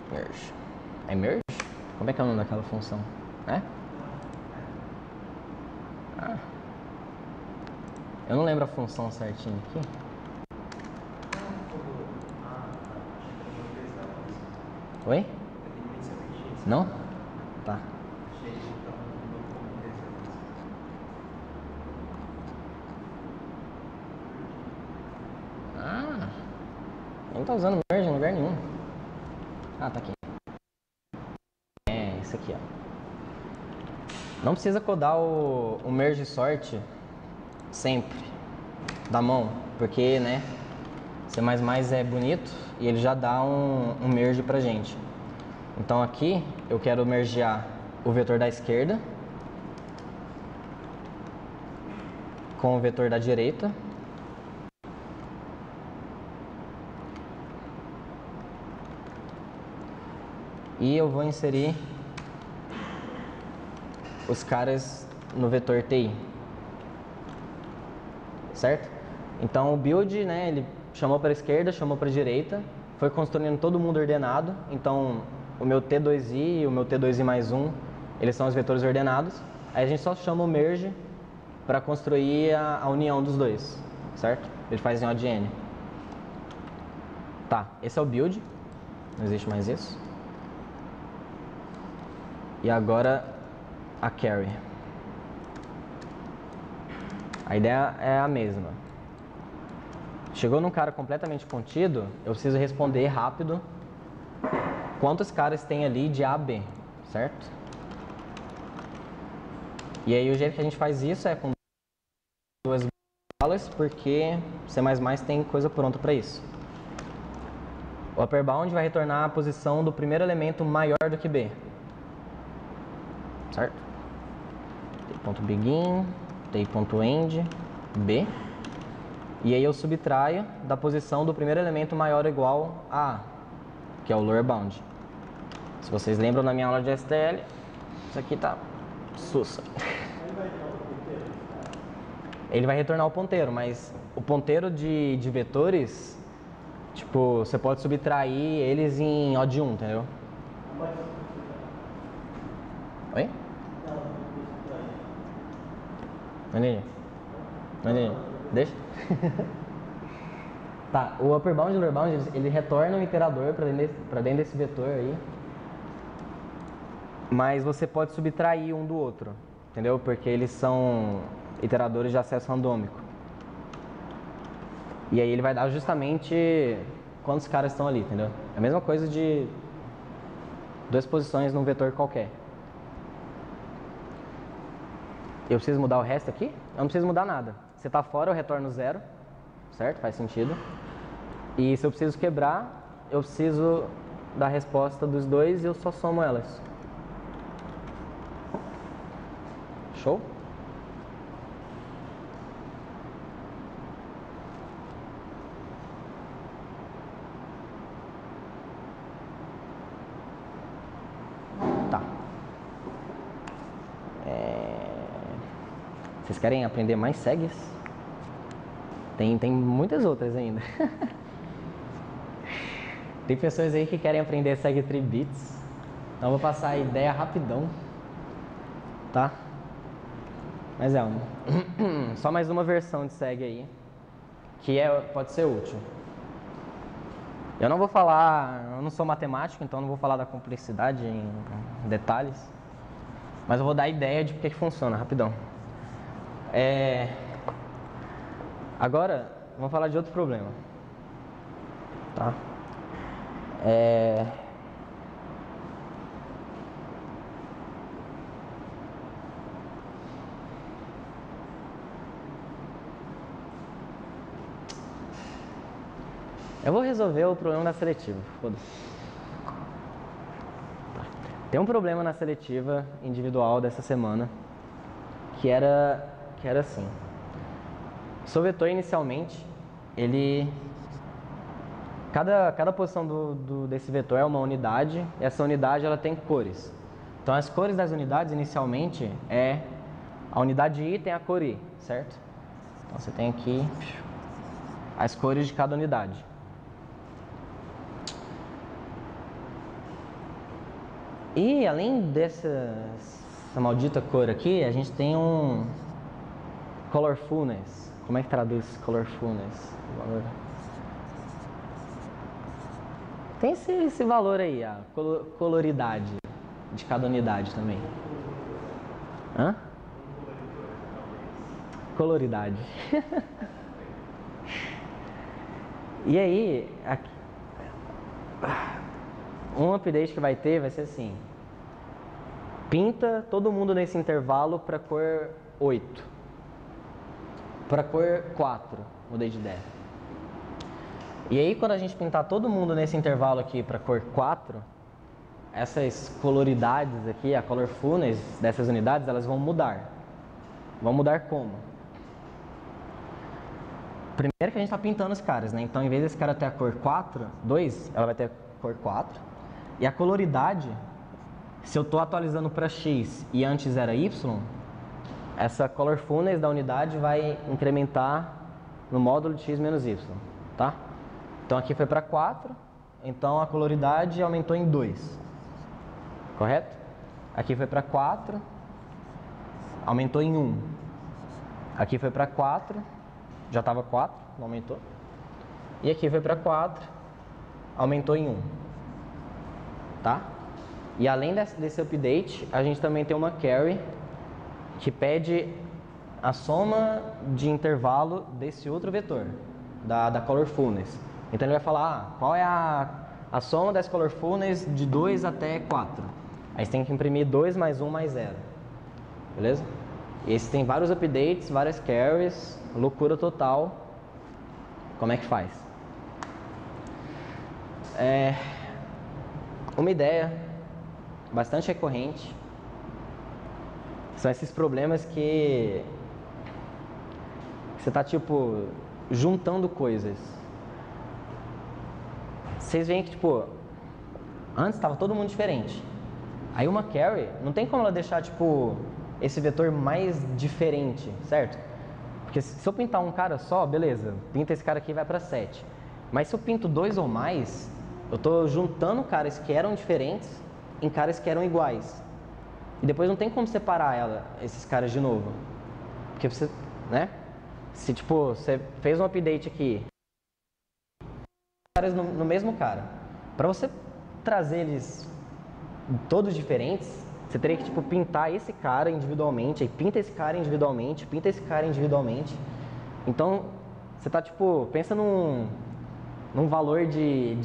merge. É merge? Como é que é o nome daquela função? Eu não lembro a função certinho aqui. Oi? Não? Tá. Nem tá usando merge em lugar nenhum. Tá aqui. Esse aqui, ó. Não precisa codar o merge sort sempre da mão, porque, né, C++ é bonito e ele já dá um merge pra gente. Então aqui eu quero mergear o vetor da esquerda com o vetor da direita. E eu vou inserir os caras no vetor TI. Certo? Então o build, né, ele chamou para a esquerda, chamou para a direita, foi construindo todo mundo ordenado. Então o meu T2i e o meu T2i mais 1, eles são os vetores ordenados. Aí a gente só chama o merge para construir a união dos dois, certo? Ele faz em O de N. Tá, esse é o build, não existe mais isso. E agora a carry. A ideia é a mesma. Chegou num cara completamente contido, eu preciso responder rápido quantos caras tem ali de A a B, certo? E aí o jeito que a gente faz isso é com duas balas, porque C++ tem coisa pronta para isso. O upper bound vai retornar a posição do primeiro elemento maior do que B. Certo? T.begin, T.end, B. E aí eu subtraio da posição do primeiro elemento maior ou igual a A, que é o lower bound. Se vocês lembram na minha aula de STL, isso aqui tá sussa. Ele vai retornar o ponteiro, mas o ponteiro de vetores, tipo, você pode subtrair eles em O de 1, entendeu? Oi? Não entendi. Não entendi. Deixa. Tá, o upper bound e o lower bound, ele retorna um iterador para dentro desse vetor aí. Mas você pode subtrair um do outro, entendeu? Porque eles são iteradores de acesso randômico. E aí ele vai dar justamente quantos caras estão ali, entendeu? É a mesma coisa de duas posições num vetor qualquer. Eu preciso mudar o resto aqui? Eu não preciso mudar nada. Se tá fora, eu retorno 0, certo? Faz sentido. E se eu preciso quebrar, eu preciso da resposta dos dois e eu só somo elas. Show? Tá. Vocês querem aprender mais segs? Tem muitas outras ainda. Tem pessoas aí que querem aprender seg 3 bits. Então eu vou passar a ideia rapidão. Tá? Mas só mais uma versão de seg aí. Que pode ser útil. Eu não vou falar, eu não sou matemático, então não vou falar da complexidade em detalhes. Mas eu vou dar a ideia de porque que funciona, rapidão. Agora, vamos falar de outro problema. Tá? Eu vou resolver o problema da seletiva. Foda-se. Tá. Tem um problema na seletiva individual dessa semana que era assim. Seu vetor inicialmente, cada posição desse vetor é uma unidade, e essa unidade ela tem cores. Então as cores das unidades inicialmente a unidade I tem a cor I, certo? Então você tem aqui as cores de cada unidade. E além dessa maldita cor aqui, a gente tem um colorfulness. Como é que traduz colorfulness? Tem esse valor aí, a coloridade de cada unidade também. Hã? Coloridade. E aí, um update que vai ser assim: pinta todo mundo nesse intervalo para cor 8, para cor 4, mudei de ideia. E aí quando a gente pintar todo mundo nesse intervalo aqui para cor 4, essas coloridades aqui, a colorfulness dessas unidades, elas vão mudar. Vão mudar como? Primeiro que a gente está pintando os caras, né? Então, em vez desse cara ter a cor 4, 2, ela vai ter a cor 4. E a coloridade, se eu estou atualizando para X e antes era Y, essa colorfulness da unidade vai incrementar no módulo de X menos Y, tá? Então, aqui foi para 4, então a coloridade aumentou em 2, correto? Aqui foi para 4, aumentou em 1. Aqui foi para 4, já estava 4, não aumentou. E aqui foi para 4, aumentou em 1. Tá? E além desse update, a gente também tem uma carry que pede a soma de intervalo desse outro vetor, da colorfulness. Então ele vai falar, qual é a soma das colorfulness de 2 até 4. Aí você tem que imprimir 2 mais 1 mais 0. Beleza? E esse tem vários updates, várias carries, loucura total. Como é que faz? Uma ideia bastante recorrente são esses problemas que você está tipo juntando coisas. Vocês veem que tipo antes estava todo mundo diferente. Aí uma carry não tem como ela deixar tipo esse vetor mais diferente, certo? Porque se eu pintar um cara só, beleza, pinta esse cara aqui e vai para 7. Mas se eu pinto 2 ou mais, eu estou juntando caras que eram diferentes em caras que eram iguais. E depois não tem como separar esses caras de novo. Porque você, né? Se tipo, você fez um update aqui, caras no mesmo cara. Para você trazer eles todos diferentes, você teria que tipo pintar esse cara individualmente, aí pinta esse cara individualmente, pinta esse cara individualmente. Então, você tá tipo, pensa num valor de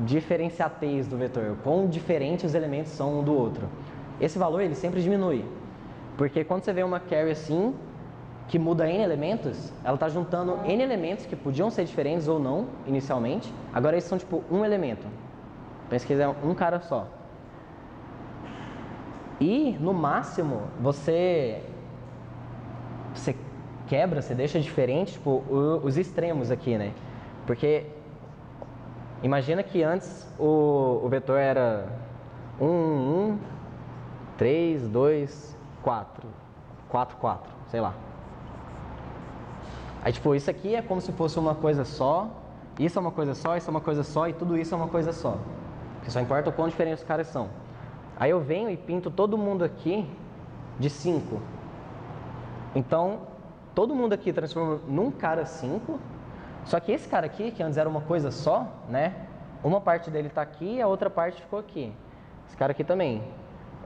diferenciatez do vetor, quão diferentes os elementos são um do outro. Esse valor ele sempre diminui, porque quando você vê uma carry assim, que muda N elementos, ela está juntando N elementos que podiam ser diferentes ou não, inicialmente. Agora eles são tipo um elemento. Pensa que é um cara só. E, no máximo, você quebra, você deixa diferente, tipo, os extremos aqui, né? Porque, imagina que antes o vetor era 1, 1, 3, 2, 4, 4, 4, sei lá. Aí, tipo, isso aqui é como se fosse uma coisa só, isso é uma coisa só, isso é uma coisa só, e tudo isso é uma coisa só. Porque só importa o quão diferentes os caras são. Aí eu venho e pinto todo mundo aqui de 5. Então, todo mundo aqui transforma num cara 5. Só que esse cara aqui, que antes era uma coisa só, né? Uma parte dele tá aqui e a outra parte ficou aqui. Esse cara aqui também.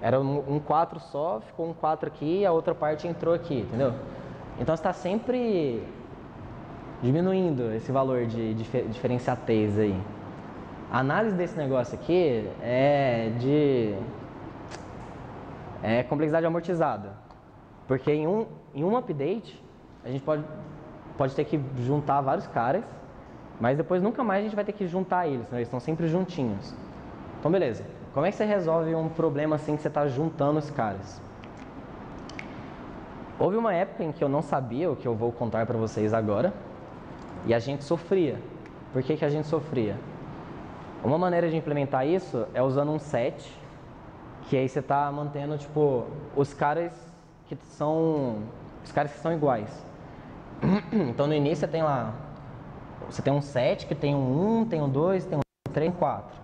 Era um 4 só, ficou um 4 aqui e a outra parte entrou aqui, entendeu? Então, você está sempre diminuindo esse valor de diferenciatez aí. A análise desse negócio aqui é complexidade amortizada. Porque em um update, a gente pode ter que juntar vários caras, mas depois nunca mais a gente vai ter que juntar eles, né? Eles estão sempre juntinhos. Então, beleza. Como é que você resolve um problema assim que você está juntando os caras? Houve uma época em que eu não sabia o que eu vou contar para vocês agora, e a gente sofria. Por que a gente sofria? Uma maneira de implementar isso é usando um set, que aí você está mantendo tipo os caras que são iguais. Então no início você tem lá, você tem um set que tem um 1, tem um 2, tem um 3, 4.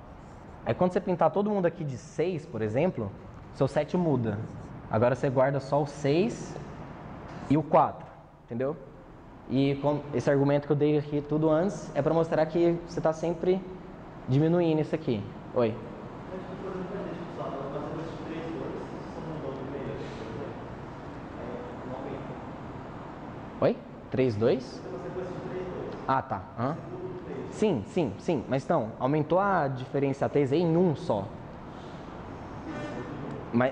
Aí quando você pintar todo mundo aqui de 6, por exemplo, seu set muda. Agora você guarda só o 6 e o 4, entendeu? E esse argumento que eu dei aqui tudo antes é para mostrar que você está sempre diminuindo isso aqui. Oi? Oi? 3, 2? Ah, tá. Hã? Sim. Mas então, aumentou a diferenciatez em um só.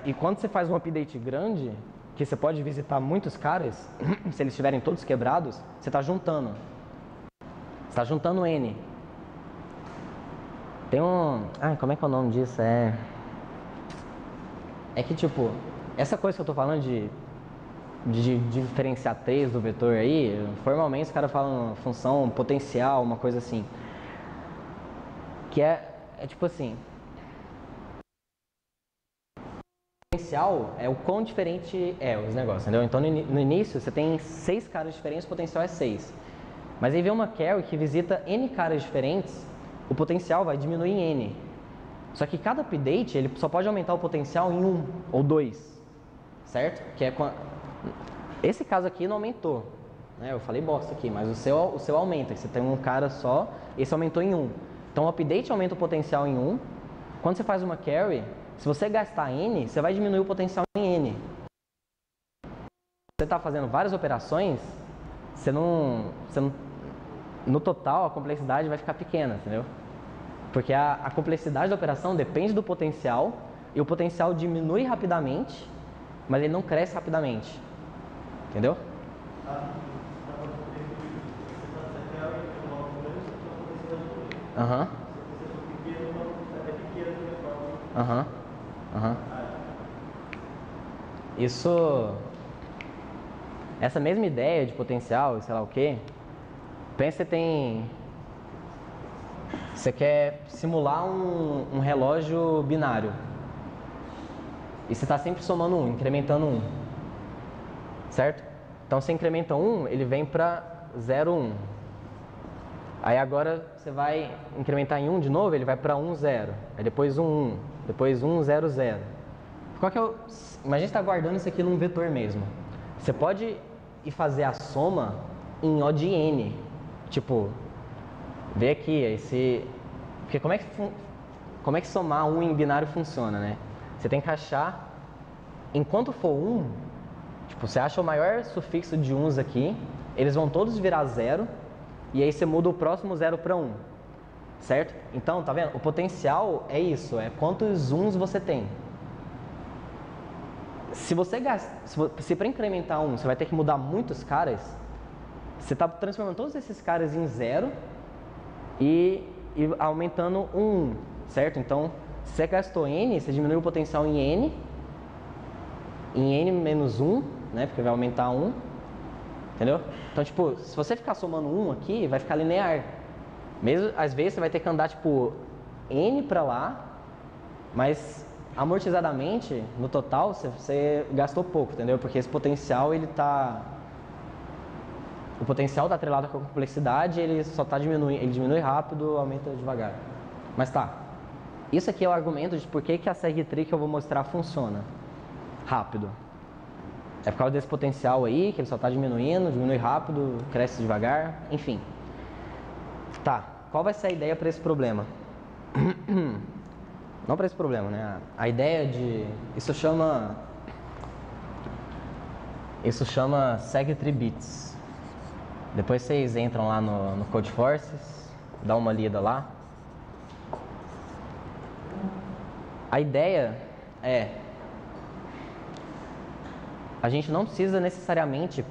E quando você faz um update grande, que você pode visitar muitos caras, se eles estiverem todos quebrados, você está juntando. Você está juntando N. Tem um... como é que é o nome disso? É que tipo, essa coisa que eu tô falando de diferenciatez do vetor aí, formalmente os caras falam função potencial, uma coisa assim. Que é tipo assim... Potencial é o quão diferente é os negócios, entendeu? Então no início você tem 6 caras diferentes, o potencial é 6. Mas aí vem uma carry que visita N caras diferentes, o potencial vai diminuir em N. Só que cada update ele só pode aumentar o potencial em 1 ou 2, certo? Que é esse caso aqui não aumentou, né? Eu falei bosta aqui, mas o seu aumenta. Você tem um cara só, esse aumentou em 1. Então o update aumenta o potencial em 1. Quando você faz uma carry, se você gastar N, você vai diminuir o potencial em N. Você está fazendo várias operações, no total a complexidade vai ficar pequena, entendeu? Porque a complexidade da operação depende do potencial, e o potencial diminui rapidamente, mas ele não cresce rapidamente. Entendeu? Aham. Isso... Essa mesma ideia de potencial, sei lá o quê, pensa que você quer simular um relógio binário. E você está sempre somando 1, incrementando 1. Certo? Então você incrementa 1, ele vem para 0, 1. Aí agora você vai incrementar em 1 de novo, ele vai para 1, 0. Aí depois 1, 1. Depois 1, 0, 0. Qual que é Imagina que você está guardando isso aqui num vetor mesmo. Você pode ir fazer a soma em O de N. Tipo, ver aqui, porque como é que somar 1 em binário funciona, né? Você tem que achar, enquanto for 1, tipo, você acha o maior sufixo de 1s aqui, eles vão todos virar 0, e aí você muda o próximo 0 para 1, certo? Então, tá vendo? O potencial é isso, é quantos 1s você tem. se para incrementar um, você vai ter que mudar muitos caras, você está transformando todos esses caras em 0 e aumentando um 1, certo? Então, se você gastou N, você diminui o potencial em N menos 1, né? Porque vai aumentar 1, entendeu? Então, tipo, se você ficar somando 1 aqui, vai ficar linear. Mesmo, às vezes, você vai ter que andar, tipo, N pra lá, mas amortizadamente, no total, você gastou pouco, entendeu? Porque esse potencial, ele tá... O potencial está atrelado com a complexidade, ele só está diminuindo, ele diminui rápido, aumenta devagar. Mas tá, isso aqui é o argumento de por que a SegTree que eu vou mostrar funciona rápido. É por causa desse potencial aí, que ele só está diminuindo, diminui rápido, cresce devagar, enfim. Tá, qual vai ser a ideia para esse problema? Não para esse problema, né? A ideia de... Isso chama SegTree Bits. Depois vocês entram lá no Codeforces, dá uma lida lá. A ideia é... A gente não precisa necessariamente,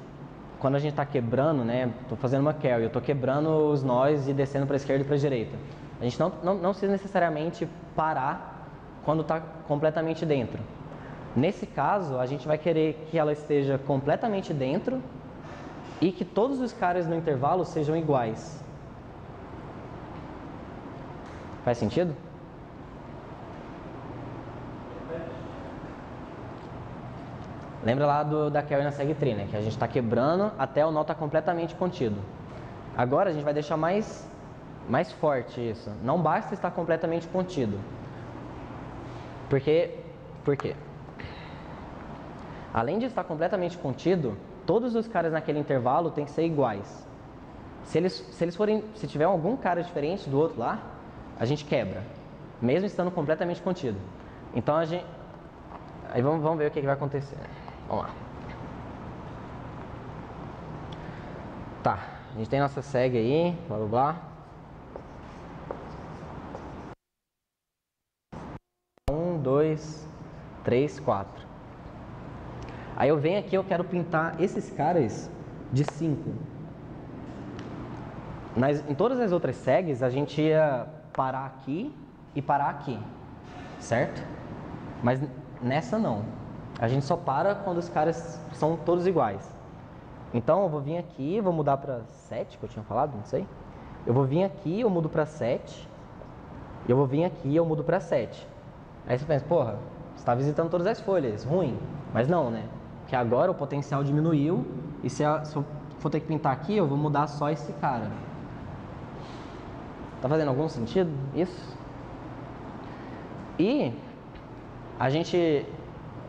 quando a gente está quebrando, né? Estou fazendo uma carry, eu estou quebrando os nós e descendo para a esquerda e para a direita. A gente não precisa necessariamente parar quando está completamente dentro. Nesse caso, a gente vai querer que ela esteja completamente dentro e que todos os caras no intervalo sejam iguais. Faz sentido? Lembra lá da carry na SegTree, né? Que a gente está quebrando até o nó estar completamente contido. Agora a gente vai deixar mais forte isso. Não basta estar completamente contido. Por quê? Além de estar completamente contido, todos os caras naquele intervalo têm que ser iguais. Se tiver algum cara diferente do outro lá, a gente quebra, mesmo estando completamente contido. Então aí vamos ver o que vai acontecer. Vamos lá. Tá, a gente tem nossa seg aí, blá blá blá. 1, 2, 3, 4. Aí eu venho aqui, eu quero pintar esses caras de 5. Em todas as outras segs, a gente ia parar aqui e parar aqui, certo? Mas nessa não. A gente só para quando os caras são todos iguais. Então eu vou vir aqui, vou mudar para 7, que eu tinha falado, não sei. Eu vou vir aqui, eu mudo para 7. E eu vou vir aqui, eu mudo para 7. Aí você pensa, porra, você está visitando todas as folhas, ruim. Mas não, né? Porque agora o potencial diminuiu e se eu for ter que pintar aqui, eu vou mudar só esse cara. Tá fazendo algum sentido isso? E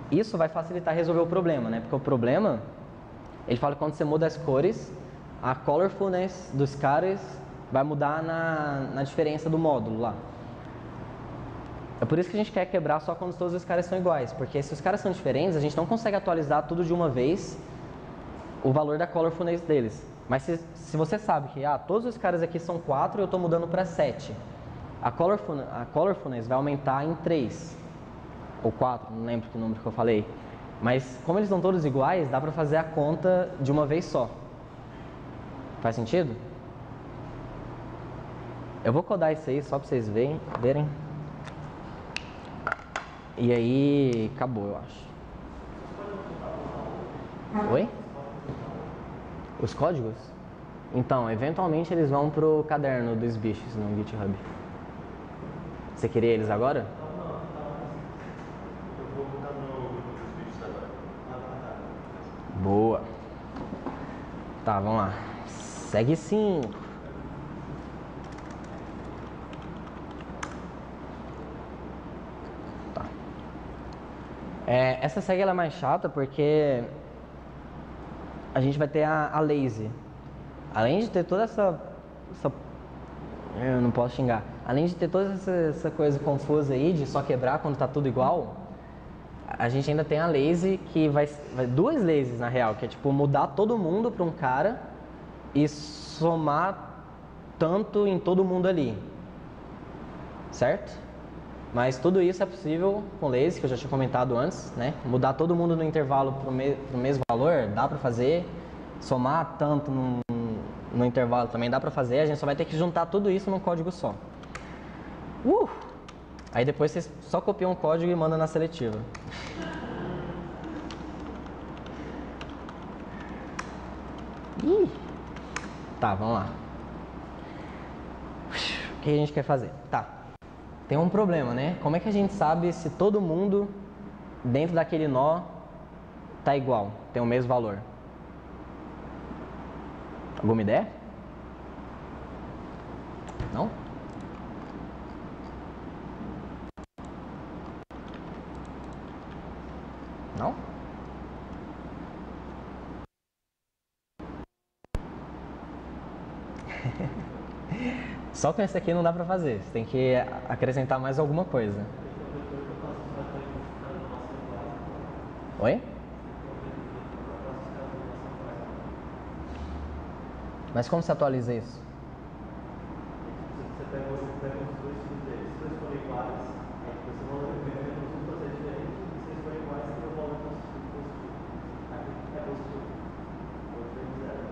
isso vai facilitar resolver o problema, né? Porque o problema, ele fala que quando você muda as cores, a colorfulness dos caras vai mudar na diferença do módulo lá. É por isso que a gente quer quebrar só quando todos os caras são iguais, porque se os caras são diferentes, a gente não consegue atualizar tudo de uma vez o valor da colorfulness deles. Mas se você sabe que todos os caras aqui são 4 e eu estou mudando para 7, a colorfulness vai aumentar em 3 ou 4, não lembro que número que eu falei. Mas como eles estão todos iguais, dá para fazer a conta de uma vez só. Faz sentido? Eu vou codar isso aí só para vocês verem. E aí, acabou, eu acho. Oi? Os códigos? Então, eventualmente eles vão pro caderno dos bichos no GitHub. Você queria eles agora? Eu vou botar no grupo dos vídeos agora. Boa. Tá, vamos lá. Segue 5. Tá. Essa segue ela é mais chata porque a gente vai ter a lazy. Além de ter toda essa eu não posso xingar. Além de ter toda essa coisa confusa aí de só quebrar quando tá tudo igual, a gente ainda tem a lazy que vai duas lazies na real, que é tipo mudar todo mundo para um cara e somar tanto em todo mundo ali. Certo? Mas tudo isso é possível com lazy, que eu já tinha comentado antes, né? Mudar todo mundo no intervalo para o mesmo valor, dá para fazer. Somar tanto no intervalo também dá para fazer. A gente só vai ter que juntar tudo isso num código só. Aí depois vocês só copiam o código e mandam na seletiva. Tá, vamos lá. O que a gente quer fazer? Tá. Tem um problema, né? Como é que a gente sabe se todo mundo dentro daquele nó tá igual, tem o mesmo valor? Alguma ideia? Não? Não? Só com esse aqui não dá pra fazer. Você tem que acrescentar mais alguma coisa. Oi? Mas como você atualiza isso? Você pega os dois filhos deles, se eles forem iguais, aí você vai ver os dois fazer diferente, e se eles forem iguais, você devolve positivo. Aqui é positivo. Outro é zero.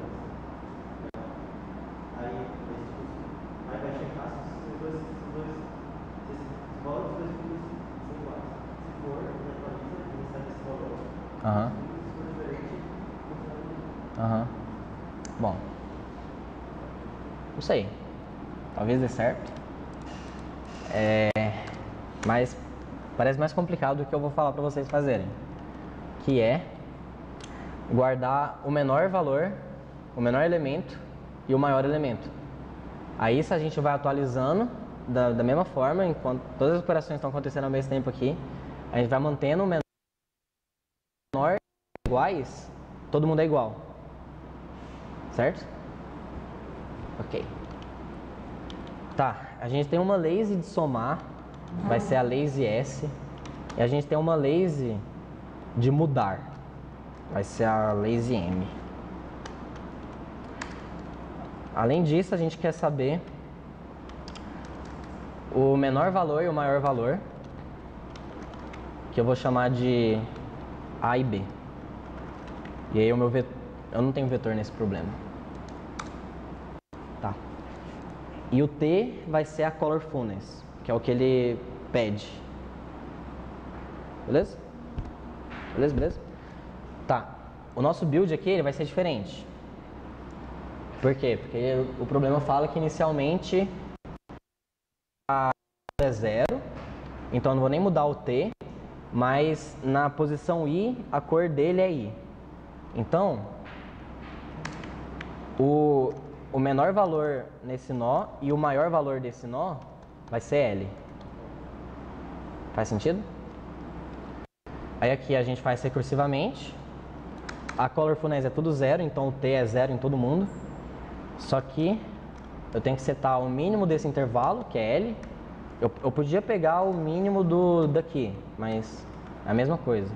Aí vai checar se os valores dos dois filhos são iguais. Se for, ele atualiza e recebe esse valor. Se for diferente, Bom. Não sei. Talvez dê certo. Mas parece mais complicado do que eu vou falar para vocês fazerem. Que é guardar o menor valor, o menor elemento e o maior elemento. Aí se a gente vai atualizando da mesma forma, enquanto todas as operações estão acontecendo ao mesmo tempo aqui, a gente vai mantendo o menor iguais, todo mundo é igual. Certo? Ok. Tá, a gente tem uma lazy de somar, vai ser a lazy S. E a gente tem uma lazy de mudar, vai ser a lazy M. Além disso, a gente quer saber o menor valor e o maior valor, que eu vou chamar de A e B. E aí o meu vetor, eu não tenho vetor nesse problema. Tá. E o T vai ser a colorfulness, que é o que ele pede. Beleza? Beleza? Tá. O nosso build aqui ele vai ser diferente. Por quê? Porque o problema fala que inicialmente a é 0, então eu não vou nem mudar o T, mas na posição I, a cor dele é I. Então, o menor valor nesse nó e o maior valor desse nó vai ser L. Faz sentido? Aí aqui a gente faz recursivamente. A colorfulness é tudo 0, então o T é 0 em todo mundo. Só que eu tenho que setar o mínimo desse intervalo, que é L. Eu podia pegar o mínimo daqui, mas é a mesma coisa.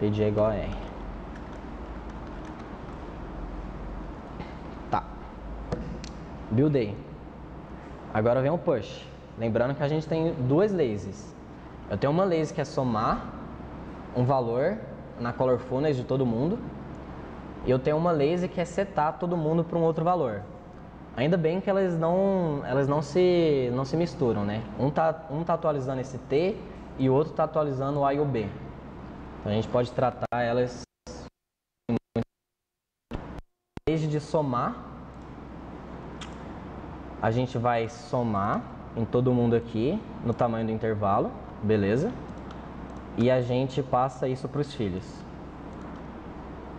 PD é igual a R. Tá. Buildei. Agora vem o push. Lembrando que a gente tem duas lazies. Eu tenho uma lazy que é somar um valor na colorfulness de todo mundo. E eu tenho uma lazy que é setar todo mundo para um outro valor. Ainda bem que elas não se misturam, né? Um tá atualizando esse T e o outro tá atualizando o A e o B. Então a gente pode tratar elas desde de somar. A gente vai somar em todo mundo aqui no tamanho do intervalo, beleza? E a gente passa isso para os filhos,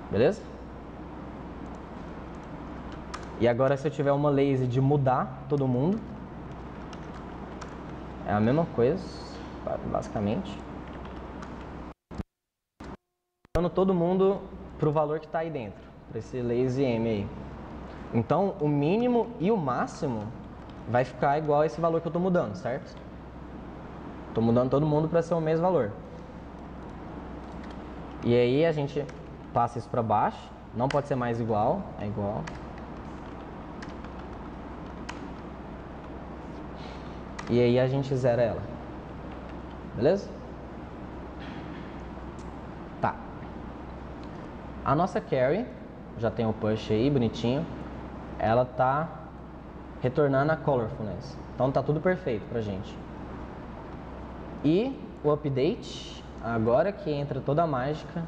beleza? E agora se eu tiver uma lazy de mudar todo mundo, é a mesma coisa, basicamente. Mudando todo mundo para o valor que está aí dentro, para esse lazy M aí. Então o mínimo e o máximo vai ficar igual a esse valor que eu estou mudando, certo? Estou mudando todo mundo para ser o mesmo valor. E aí a gente passa isso para baixo, não pode ser mais igual, é igual. E aí a gente zera ela. Beleza? Tá. A nossa carry, já tem o push aí, bonitinho. Ela tá retornando a colorfulness. Então tá tudo perfeito pra gente. E o update, agora que entra toda a mágica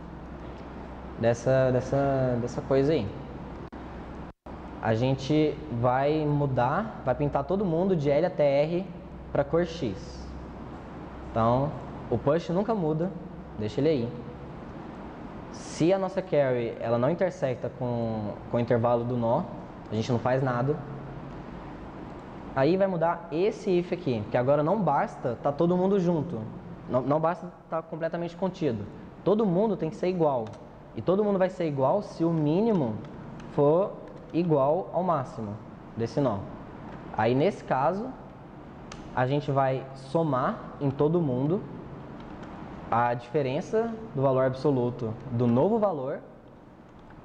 dessa coisa aí. A gente vai mudar, vai pintar todo mundo de L até R para cor X. Então, o push nunca muda, deixa ele aí. Se a nossa carry ela não intersecta com o intervalo do nó, a gente não faz nada. Aí vai mudar esse if aqui, que agora não basta tá todo mundo junto, não basta estar completamente contido. Todo mundo tem que ser igual. E todo mundo vai ser igual se o mínimo for igual ao máximo desse nó. Aí nesse caso, a gente vai somar em todo mundo a diferença do valor absoluto do novo valor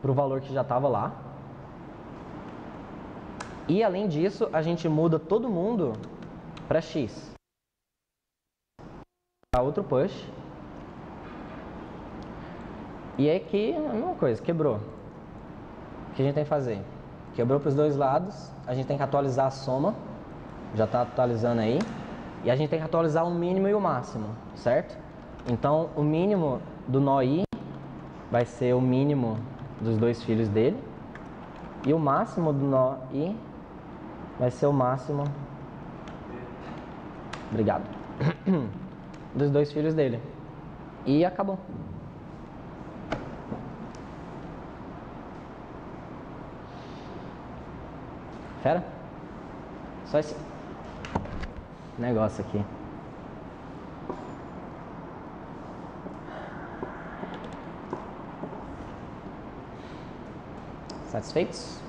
para o valor que já estava lá. E além disso, a gente muda todo mundo para X. Para outro push. E aqui a mesma coisa, quebrou. O que a gente tem que fazer? Quebrou para os dois lados, a gente tem que atualizar a soma. Já está atualizando aí. E a gente tem que atualizar o mínimo e o máximo, certo? Então o mínimo do nó I vai ser o mínimo dos dois filhos dele. E o máximo do nó I vai ser o máximo, obrigado, dos dois filhos dele. E acabou. Fera? Só esse negócio aqui. Satisfeitos?